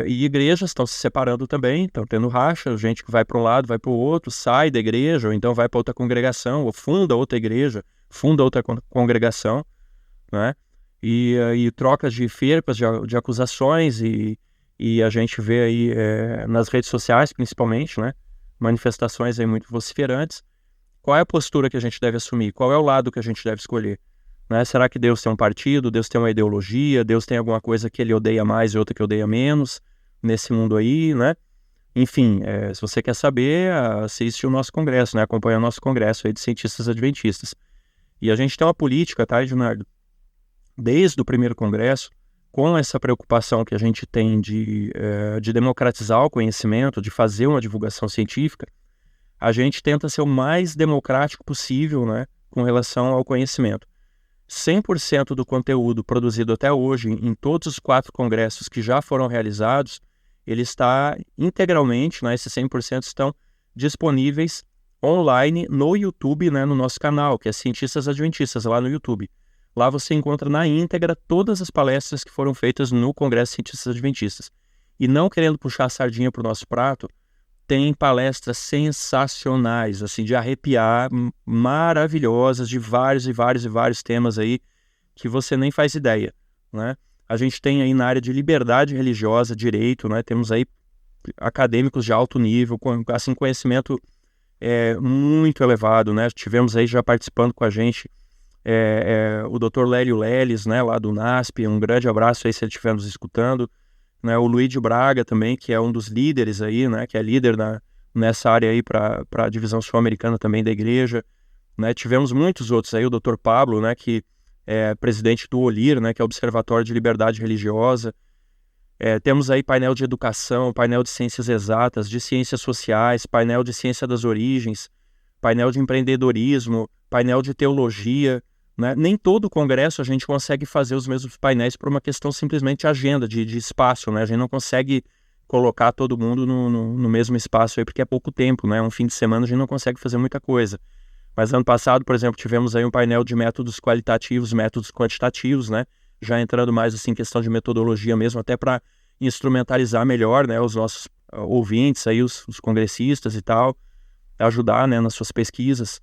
igrejas estão se separando também, estão tendo racha, gente que vai para um lado, vai para o outro, sai da igreja, ou então vai para outra congregação, ou funda outra igreja, funda outra congregação, né? E trocas de ferpas, de acusações, e a gente vê aí nas redes sociais, principalmente, né? manifestações aí muito vociferantes. Qual é a postura que a gente deve assumir? Qual é o lado que a gente deve escolher? Né? Será que Deus tem um partido? Deus tem uma ideologia? Deus tem alguma coisa que ele odeia mais e outra que odeia menos nesse mundo aí, né? Enfim, se você quer saber, assiste o nosso congresso, né? Acompanha o nosso congresso aí de cientistas adventistas. E a gente tem uma política, tá, Ednardo? Desde o primeiro congresso, com essa preocupação que a gente tem de democratizar o conhecimento, de fazer uma divulgação científica, a gente tenta ser o mais democrático possível, né, com relação ao conhecimento. 100% do conteúdo produzido até hoje, em todos os 4 congressos que já foram realizados, ele está integralmente, né, esses 100% estão disponíveis online no YouTube, né, no nosso canal, que é Cientistas Adventistas, lá no YouTube. Lá você encontra na íntegra todas as palestras que foram feitas no Congresso Cientistas Adventistas. E não querendo puxar a sardinha para o nosso prato, tem palestras sensacionais, assim, de arrepiar, maravilhosas, de vários e vários e vários temas aí que você nem faz ideia, né? A gente tem aí na área de liberdade religiosa, direito, né? Temos aí acadêmicos de alto nível, com assim, conhecimento muito elevado, né? Tivemos aí já participando com a gente o Dr. Lélio Leles, né, lá do NASP, um grande abraço aí se ele estiver nos escutando, né? O Luiz de Braga também, que é um dos líderes aí, né, que é líder nessa área aí para a divisão sul-americana também da igreja, né? Tivemos muitos outros aí, o Dr. Pablo, né, que é presidente do OLIR, né, que é o Observatório de Liberdade Religiosa. Temos aí painel de educação, painel de ciências exatas, de ciências sociais, painel de ciência das origens, painel de empreendedorismo, painel de teologia, né? Nem todo congresso a gente consegue fazer os mesmos painéis por uma questão simplesmente de agenda, de espaço, né? A gente não consegue colocar todo mundo no mesmo espaço aí, porque é pouco tempo, né? Um fim de semana a gente não consegue fazer muita coisa. Mas ano passado, por exemplo, tivemos aí um painel de métodos qualitativos, métodos quantitativos, né? Já entrando mais assim em questão de metodologia mesmo, até para instrumentalizar melhor, né, os nossos ouvintes, aí, os congressistas e tal, ajudar, né, nas suas pesquisas.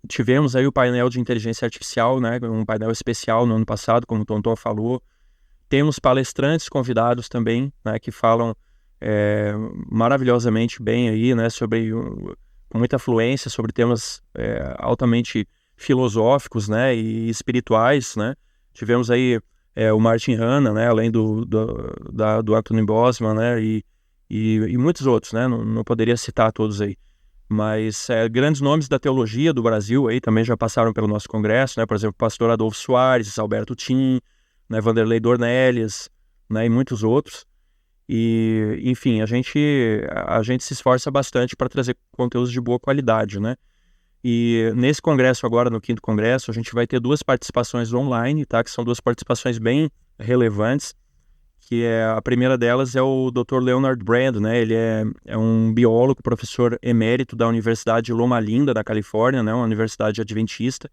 Tivemos aí o painel de inteligência artificial, né, um painel especial no ano passado, como o Tonton falou. Temos palestrantes convidados também, né, que falam maravilhosamente bem aí, né, com muita fluência sobre temas altamente filosóficos, né, e espirituais, né. Tivemos aí o Martin Hanna, né, além do Anthony Bosman, né, e muitos outros, né, não poderia citar todos aí. Mas grandes nomes da teologia do Brasil aí também já passaram pelo nosso congresso, né, por exemplo, o pastor Adolfo Soares, Alberto Tim, né, Vanderlei Dornelles, né, e muitos outros. E, enfim, a gente se esforça bastante para trazer conteúdos de boa qualidade, né. E nesse congresso agora, no 5º congresso, a gente vai ter 2 participações online, tá, que são 2 participações bem relevantes, que a primeira delas é o Dr. Leonard Brand, né, ele é um biólogo, professor emérito da Universidade Loma Linda, da Califórnia, né, uma universidade adventista.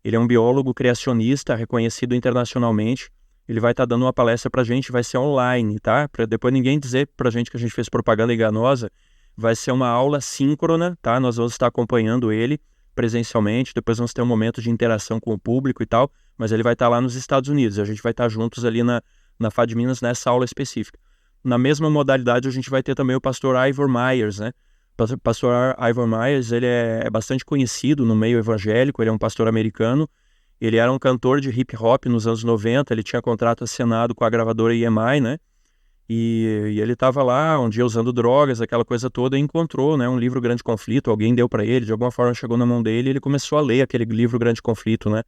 Ele é um biólogo criacionista, reconhecido internacionalmente. Ele vai estar dando uma palestra pra gente, vai ser online, tá, para depois ninguém dizer pra gente que a gente fez propaganda enganosa. Vai ser uma aula síncrona, tá? Nós vamos estar acompanhando ele presencialmente, depois vamos ter um momento de interação com o público e tal, mas ele vai estar lá nos Estados Unidos, a gente vai estar juntos ali na FAD Minas nessa aula específica. Na mesma modalidade, a gente vai ter também o pastor Ivor Myers, né? O pastor Ivor Myers, ele é bastante conhecido no meio evangélico, ele é um pastor americano, ele era um cantor de hip hop nos anos 90, ele tinha contrato assinado com a gravadora EMI, né? E ele estava lá um dia usando drogas, aquela coisa toda, e encontrou, né, um livro Grande Conflito, alguém deu para ele, de alguma forma chegou na mão dele e ele começou a ler aquele livro Grande Conflito, né?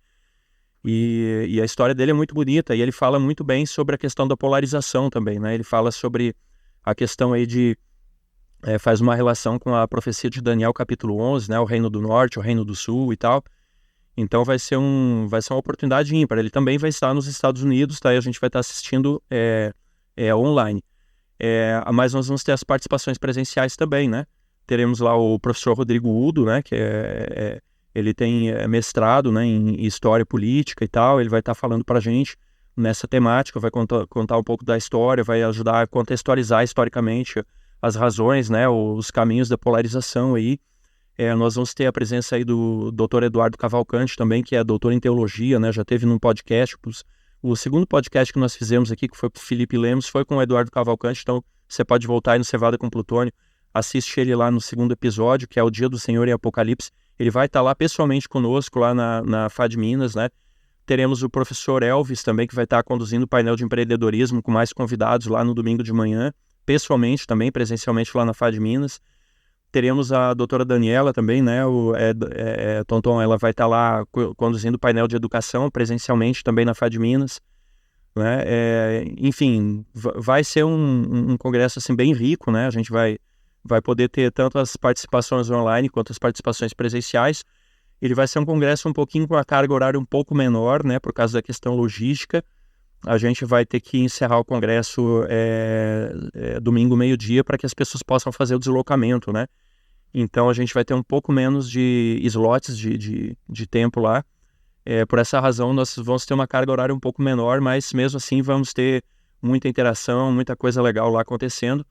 E a história dele é muito bonita e ele fala muito bem sobre a questão da polarização também, né? Ele fala sobre a questão aí faz uma relação com a profecia de Daniel capítulo 11, né? O reino do norte, o reino do sul e tal. Então vai ser uma oportunidade ímpar. Ele também vai estar nos Estados Unidos, tá? E a gente vai estar assistindo online. Mas nós vamos ter as participações presenciais também, né? Teremos lá o professor Rodrigo Udo, né? Que ele tem mestrado, né, em História Política e tal. Ele vai estar falando pra gente nessa temática, vai contar um pouco da história, vai ajudar a contextualizar historicamente as razões, né? Os caminhos da polarização aí. Nós vamos ter a presença aí do Dr. Eduardo Cavalcante também, que é doutor em teologia, né? Já teve num podcast. O segundo podcast que nós fizemos aqui, que foi com o Felipe Lemos, foi com o Eduardo Cavalcante, então você pode voltar aí no Cevada com Plutônio, assiste ele lá no segundo episódio, que é o Dia do Senhor em Apocalipse. Ele vai estar lá pessoalmente conosco, lá na FAD Minas, né? Teremos o professor Elvis também, que vai estar conduzindo o painel de empreendedorismo com mais convidados lá no domingo de manhã, pessoalmente também, presencialmente lá na FAD Minas. Teremos a doutora Daniela também, né? Tonton, ela vai estar lá conduzindo o painel de educação presencialmente também na FAD Minas, né? Enfim, vai ser um congresso assim, bem rico, né? A gente vai poder ter tanto as participações online quanto as participações presenciais. Ele vai ser um congresso um pouquinho com a carga horária um pouco menor, né? Por causa da questão logística. A gente vai ter que encerrar o congresso domingo, meio-dia, para que as pessoas possam fazer o deslocamento, né? Então a gente vai ter um pouco menos de slots de tempo lá. Por essa razão, nós vamos ter uma carga horária um pouco menor, mas mesmo assim vamos ter muita interação, muita coisa legal lá acontecendo.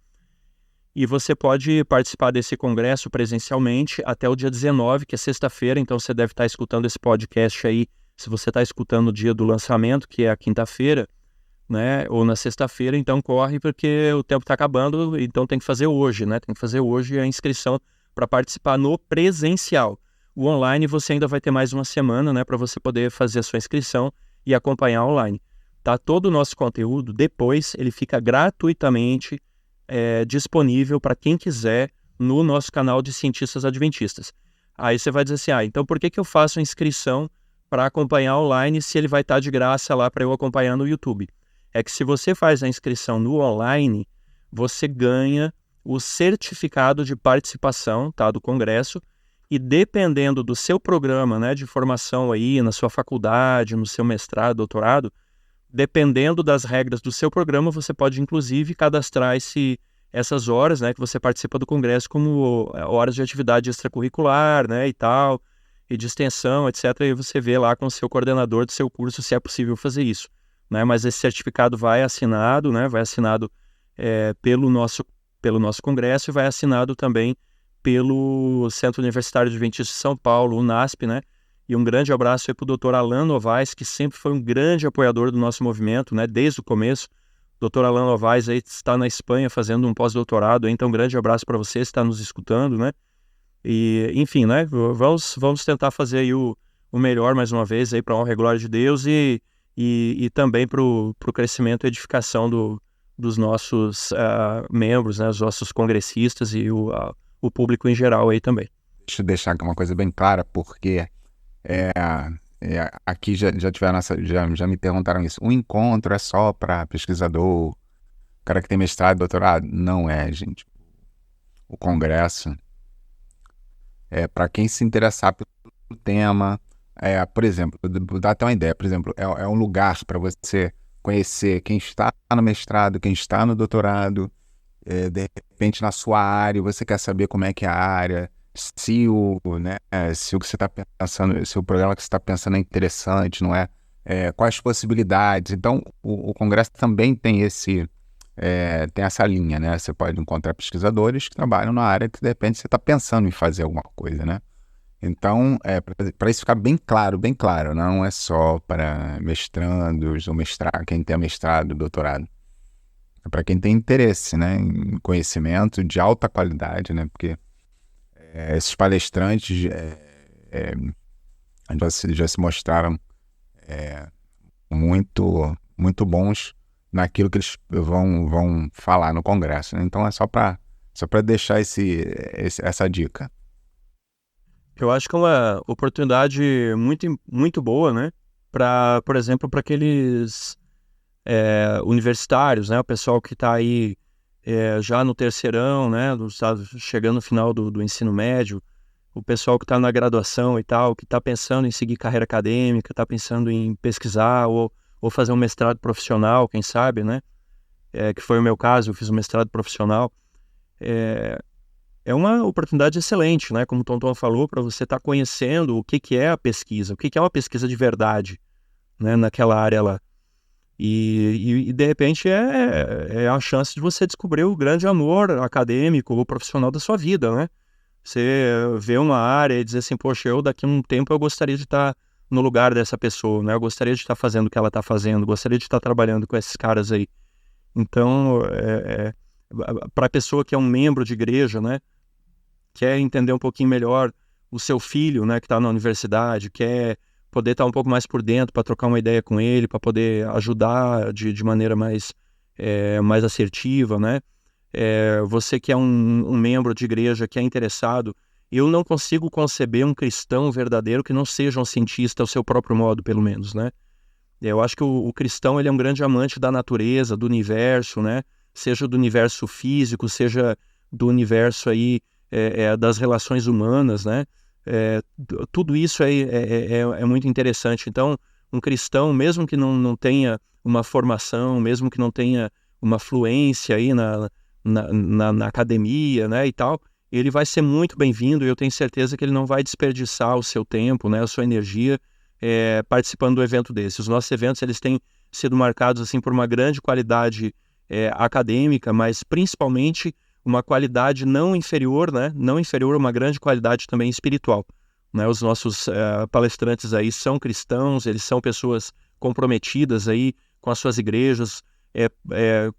E você pode participar desse congresso presencialmente até o dia 19, que é sexta-feira, então você deve estar escutando esse podcast aí, se você está escutando o dia do lançamento, que é a quinta-feira, né, ou na sexta-feira, então corre porque o tempo está acabando, então tem que fazer hoje, né, tem que fazer hoje a inscrição para participar no presencial. O online você ainda vai ter mais uma semana, né, para você poder fazer a sua inscrição e acompanhar online. Tá? Todo o nosso conteúdo, depois, ele fica gratuitamente disponível para quem quiser no nosso canal de Cientistas Adventistas. Aí você vai dizer assim, então por que eu faço a inscrição para acompanhar online se ele vai estar de graça lá para eu acompanhar no YouTube? É que se você faz a inscrição no online, você ganha o certificado de participação, tá, do congresso, e dependendo do seu programa, né, de formação aí, na sua faculdade, no seu mestrado, doutorado, dependendo das regras do seu programa, você pode inclusive cadastrar essas horas, né, que você participa do congresso como horas de atividade extracurricular, né, e tal, e de extensão, etc. E você vê lá com o seu coordenador do seu curso se é possível fazer isso, né? Mas esse certificado vai assinado, né, pelo nosso congresso e vai assinado também pelo Centro Universitário Adventista de São Paulo, UNASP, né? E um grande abraço aí para o Dr. Alan Novaes, que sempre foi um grande apoiador do nosso movimento, né? Desde o começo. O Dr. Alan Novaes aí está na Espanha fazendo um pós-doutorado, então um grande abraço para você, está nos escutando, né? E, enfim, né? Vamos tentar fazer aí o melhor mais uma vez aí para a honra e glória de Deus e também para o crescimento e edificação dos nossos membros, né? Os nossos congressistas e o público em geral aí também. Deixa eu deixar uma coisa bem clara, porque aqui já tiveram já me perguntaram isso. O encontro é só para pesquisador, cara que tem mestrado, doutorado? Não é, gente. O congresso é para quem se interessar pelo tema. Por exemplo, vou dar até uma ideia. Por exemplo, é um lugar para você conhecer quem está no mestrado, quem está no doutorado, de repente na sua área, você quer saber como é que é a área, se o que você está pensando, se o programa que você está pensando é interessante, não é? Quais possibilidades. Então, o congresso também tem tem essa linha, né? Você pode encontrar pesquisadores que trabalham na área que, de repente, você está pensando em fazer alguma coisa, né? Então, para isso ficar bem claro, não é só para mestrandos ou quem tem mestrado, doutorado. É para quem tem interesse, né, em conhecimento de alta qualidade, né? Porque esses palestrantes já se mostraram muito, muito bons naquilo que eles vão falar no congresso, né? Então é só para deixar essa dica. Eu acho que é uma oportunidade muito, muito boa, né? Por exemplo, para aqueles universitários, né? O pessoal que está aí já no terceirão, né? Chegando no final do ensino médio, o pessoal que está na graduação e tal, que está pensando em seguir carreira acadêmica, está pensando em pesquisar ou fazer um mestrado profissional, quem sabe, né? Que foi o meu caso, eu fiz um mestrado profissional. É uma oportunidade excelente, né? Como o Tonton falou, para você estar conhecendo o que é a pesquisa, o que é uma pesquisa de verdade, né? Naquela área lá. E de repente é a chance de você descobrir o grande amor acadêmico ou profissional da sua vida, né? Você vê uma área e dizer assim, poxa, daqui a um tempo eu gostaria de estar no lugar dessa pessoa, né? Eu gostaria de estar fazendo o que ela está fazendo, gostaria de estar trabalhando com esses caras aí. Então, para a pessoa que é um membro de igreja, né, quer entender um pouquinho melhor o seu filho, né, que está na universidade, quer poder estar um pouco mais por dentro para trocar uma ideia com ele, para poder ajudar de maneira mais assertiva, né? Você que é um membro de igreja que é interessado, eu não consigo conceber um cristão verdadeiro que não seja um cientista ao seu próprio modo, pelo menos, né? Eu acho que o cristão, ele é um grande amante da natureza, do universo, né? Seja do universo físico, seja do universo aí, das relações humanas, né? Tudo isso é muito interessante. Então, um cristão, mesmo que não tenha uma formação, mesmo que não tenha uma fluência aí na academia, né, e tal, ele vai ser muito bem-vindo, e eu tenho certeza que ele não vai desperdiçar o seu tempo, né, a sua energia participando do evento desse. Os nossos eventos, eles têm sido marcados assim por uma grande qualidade acadêmica, mas principalmente uma qualidade não inferior, né? Não inferior a uma grande qualidade também espiritual, né? Os nossos palestrantes aí são cristãos, eles são pessoas comprometidas aí com as suas igrejas,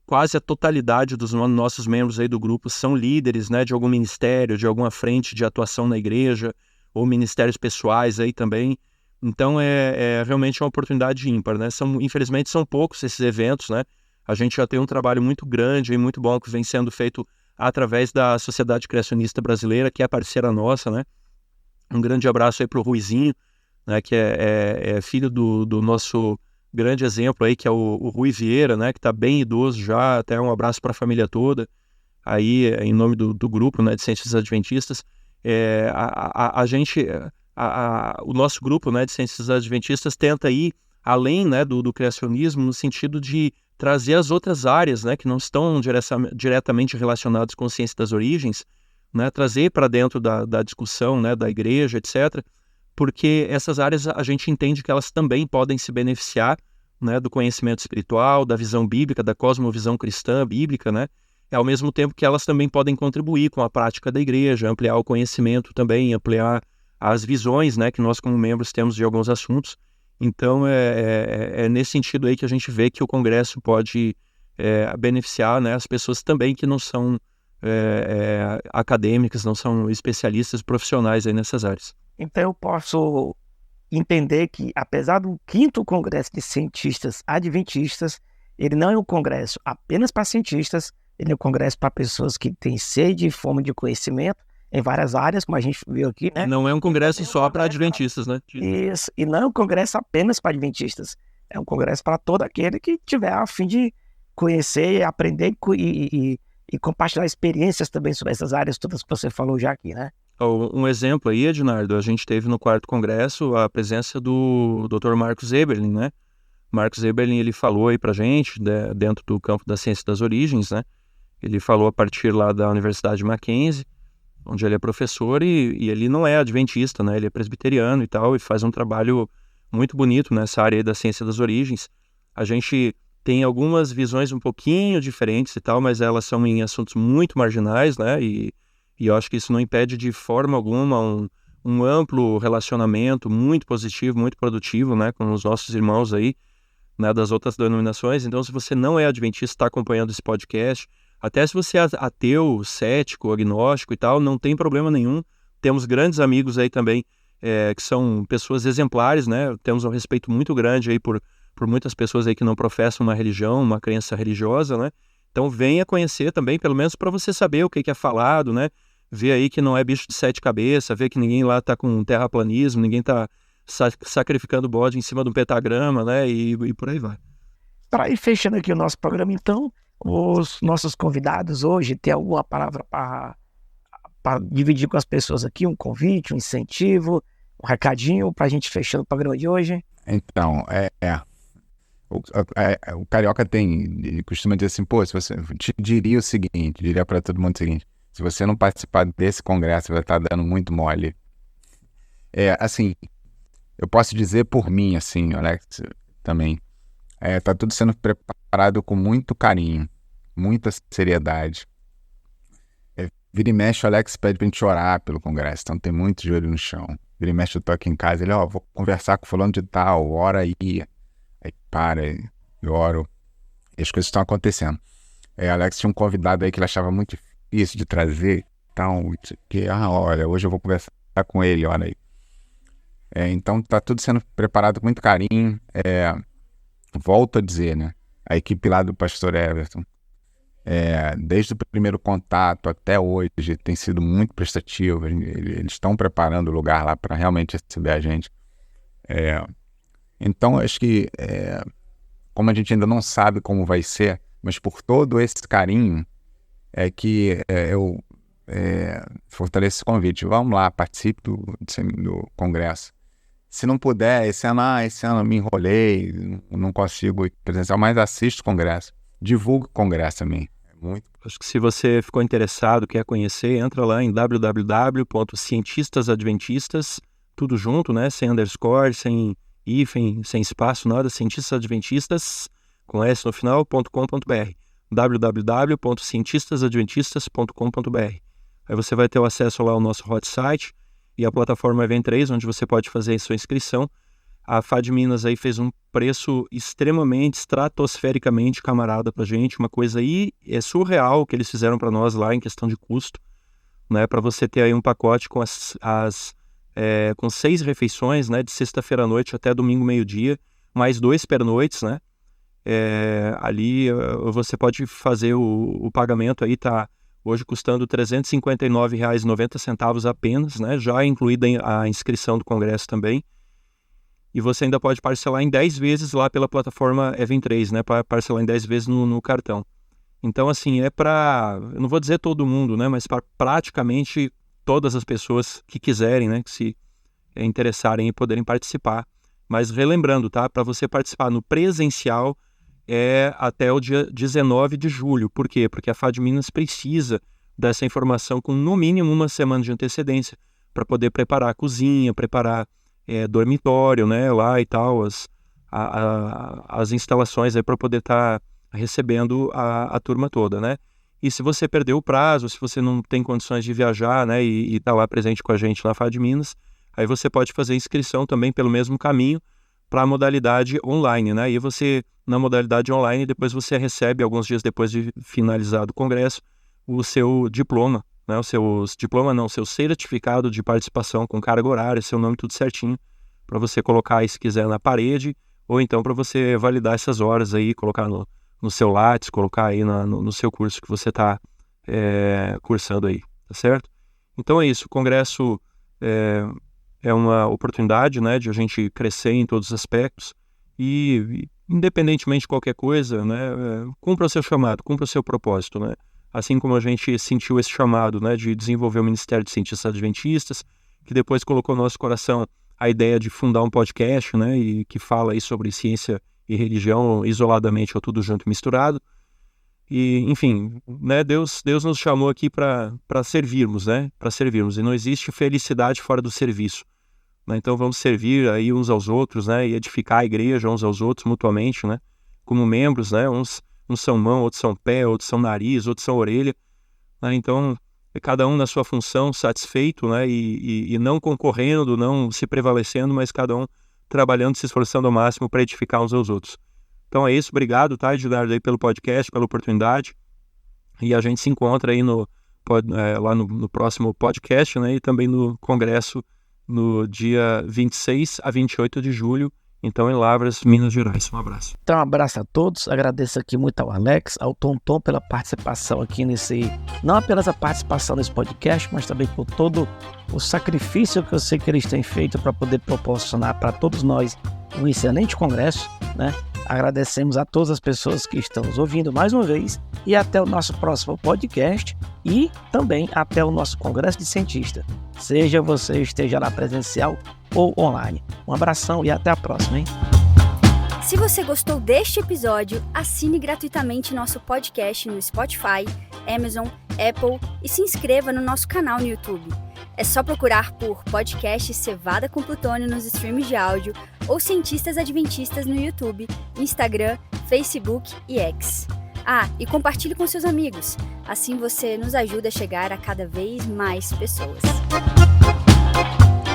quase a totalidade dos nossos membros aí do grupo são líderes, né? De algum ministério, de alguma frente de atuação na igreja, ou ministérios pessoais aí também. Então realmente uma oportunidade ímpar, né? Infelizmente são poucos esses eventos, né? A gente já tem um trabalho muito grande e muito bom que vem sendo feito através da Sociedade Criacionista Brasileira, que é parceira nossa, né? Um grande abraço aí pro Ruizinho, né? Que é filho do nosso grande exemplo aí, que é o Rui Vieira, né? Que tá bem idoso já, até um abraço para a família toda, aí em nome do grupo, né? De Ciências Adventistas. O nosso grupo, né? De Ciências Adventistas tenta ir além, né? Do criacionismo, no sentido de trazer as outras áreas, né, que não estão diretamente relacionadas com a ciência das origens, né, trazer para dentro da discussão, né, da igreja, etc., porque essas áreas a gente entende que elas também podem se beneficiar, né, do conhecimento espiritual, da visão bíblica, da cosmovisão cristã bíblica, né, ao mesmo tempo que elas também podem contribuir com a prática da igreja, ampliar o conhecimento também, ampliar as visões, né, que nós como membros temos de alguns assuntos. Então, é nesse sentido aí que a gente vê que o Congresso pode beneficiar, né, as pessoas também que não são acadêmicas, não são especialistas profissionais aí nessas áreas. Então, eu posso entender que, apesar do 5º Congresso de Cientistas Adventistas, ele não é um congresso apenas para cientistas, ele é um congresso para pessoas que têm sede e fome de conhecimento em várias áreas, como a gente viu aqui, né? Não é um congresso só para adventistas, né? Isso, e não é um congresso apenas para adventistas. É um congresso para todo aquele que tiver a fim de conhecer, aprender e compartilhar experiências também sobre essas áreas todas que você falou já aqui, né? Um exemplo aí, Ednardo, a gente teve no 4º congresso a presença do Dr. Marcos Eberlin, né? Marcos Eberlin, ele falou aí pra gente, dentro do campo da ciência das origens, né? Ele falou a partir lá da Universidade Mackenzie, onde ele é professor, e ele não é adventista, né? Ele é presbiteriano e tal, e faz um trabalho muito bonito nessa área aí da ciência das origens. A gente tem algumas visões um pouquinho diferentes e tal, mas elas são em assuntos muito marginais, né? E eu acho que isso não impede de forma alguma um amplo relacionamento muito positivo, muito produtivo, né? Com os nossos irmãos aí, né? Das outras denominações. Então, se você não é adventista, está acompanhando esse podcast, até se você é ateu, cético, agnóstico e tal, não tem problema nenhum. Temos grandes amigos aí também, que são pessoas exemplares, né? Temos um respeito muito grande aí por muitas pessoas aí que não professam uma religião, uma crença religiosa, né? Então venha conhecer também, pelo menos para você saber o que é falado, né? Ver aí que não é bicho de 7 cabeças, ver que ninguém lá tá com terraplanismo, ninguém tá sacrificando bode em cima de um pentagrama, né? E por aí vai. Para ir fechando aqui o nosso programa, então, os nossos convidados hoje, tem alguma palavra para dividir com as pessoas aqui, um convite, um incentivo, um recadinho para a gente fechando o programa de hoje? Então, o carioca ele costuma dizer assim, pô, se você te diria o seguinte, diria para todo mundo o seguinte, se você não participar desse congresso, vai estar dando muito mole. Assim, eu posso dizer por mim, assim, Alex, também, tá tudo sendo preparado com muito carinho, muita seriedade. Vira e mexe, o Alex pede pra gente orar pelo congresso, então tem muito joelho no chão. Vira e mexe, eu tô aqui em casa, ele, vou conversar com o fulano de tal, ora aí. Aí para, eu oro, e as coisas estão acontecendo. Alex tinha um convidado aí que ele achava muito difícil de trazer, então, olha, hoje eu vou conversar com ele, olha aí. Então tá tudo sendo preparado com muito carinho. Volto a dizer, né? A equipe lá do Pastor Everton, desde o primeiro contato até hoje, tem sido muito prestativa. Eles estão preparando o lugar lá para realmente receber a gente. Então, acho que, como a gente ainda não sabe como vai ser, mas por todo esse carinho, que eu fortaleço esse convite. Vamos lá, participe do congresso. Se não puder, esse ano eu me enrolei, não consigo ir presencial, mas assiste o congresso. Divulgue o congresso também. Acho que se você ficou interessado, quer conhecer, entra lá em www.cientistasadventistas, tudo junto, né? Sem underscore, sem hífen, sem espaço, nada, cientistasadventistas, com S no final, .com.br. www.cientistasadventistas.com.br. Aí você vai ter o acesso lá ao nosso hot site e a plataforma Event3, onde você pode fazer a sua inscrição. A FAD Minas aí fez um preço extremamente, estratosfericamente camarada pra gente, uma coisa aí surreal que eles fizeram para nós lá em questão de custo, né, para você ter aí um pacote com com 6 refeições, né, de sexta-feira à noite até domingo meio-dia, mais 2 pernoites, né, ali você pode fazer o pagamento aí, tá hoje custando R$ 359,90 apenas, né, já incluída a inscrição do congresso também. E você ainda pode parcelar em 10 vezes lá pela plataforma Event3, né? Para parcelar em 10 vezes no cartão. Então, assim, para, eu não vou dizer todo mundo, né? Mas para praticamente todas as pessoas que quiserem, né? Que se interessarem e poderem participar. Mas relembrando, tá? Para você participar no presencial até o dia 19 de julho. Por quê? Porque a FAD Minas precisa dessa informação com no mínimo uma semana de antecedência para poder preparar a cozinha, preparar dormitório, né, lá e tal, as instalações aí para poder estar recebendo a turma toda, né? E se você perdeu o prazo, se você não tem condições de viajar, né, e tá lá presente com a gente na FAD Minas, aí você pode fazer inscrição também pelo mesmo caminho para a modalidade online, né? E você, na modalidade online, depois você recebe, alguns dias depois de finalizado o congresso, o seu diploma, né, o seu certificado de participação com carga horária, seu nome tudo certinho, para você colocar aí se quiser na parede, ou então para você validar essas horas aí, colocar no seu Lattes, colocar aí no seu curso que você está cursando aí, tá certo? Então é isso, o congresso é uma oportunidade, né, de a gente crescer em todos os aspectos e independentemente de qualquer coisa, né, cumpra o seu chamado, cumpra o seu propósito, né? Assim como a gente sentiu esse chamado, né, de desenvolver o Ministério de Cientistas Adventistas, que depois colocou no nosso coração a ideia de fundar um podcast, né, e que fala aí sobre ciência e religião isoladamente ou tudo junto e misturado. E, enfim, né, Deus nos chamou aqui para servirmos, né, para servirmos. E não existe felicidade fora do serviço, né? Então vamos servir aí uns aos outros, né, e edificar a igreja uns aos outros mutuamente, né, como membros, né, uns são mão, outros são pé, outros são nariz, outros são orelha, né? Então, cada um na sua função, satisfeito, né? E não concorrendo, não se prevalecendo, mas cada um trabalhando, se esforçando ao máximo para edificar uns aos outros. Então é isso, obrigado, tá, Edgardo, aí pelo podcast, pela oportunidade, e a gente se encontra aí lá no próximo podcast, né? E também no congresso no dia 26 a 28 de julho, então em Lavras, Minas Gerais. Um abraço. Então um abraço a todos, agradeço aqui muito ao Alex, ao Tonton pela participação aqui não apenas a participação nesse podcast, mas também por todo o sacrifício que eu sei que eles têm feito para poder proporcionar para todos nós um excelente congresso, né? Agradecemos a todas as pessoas que estão nos ouvindo mais uma vez e até o nosso próximo podcast e também até o nosso Congresso de Cientista, seja você esteja lá presencial ou online. Um abração e até a próxima, hein? Se você gostou deste episódio, assine gratuitamente nosso podcast no Spotify, Amazon, Apple e se inscreva no nosso canal no YouTube. É só procurar por podcast Cevada com Plutônio nos streams de áudio ou Cientistas Adventistas no YouTube, Instagram, Facebook e X. E compartilhe com seus amigos. Assim você nos ajuda a chegar a cada vez mais pessoas.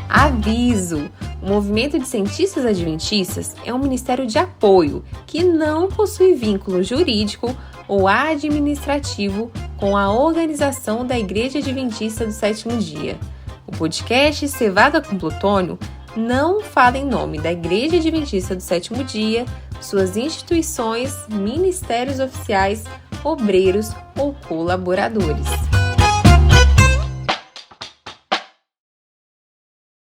Aviso! O Movimento de Cientistas Adventistas é um ministério de apoio que não possui vínculo jurídico ou administrativo com a organização da Igreja Adventista do Sétimo Dia. O podcast Cevada com Plutônio não fala em nome da Igreja Adventista do Sétimo Dia, suas instituições, ministérios oficiais, obreiros ou colaboradores.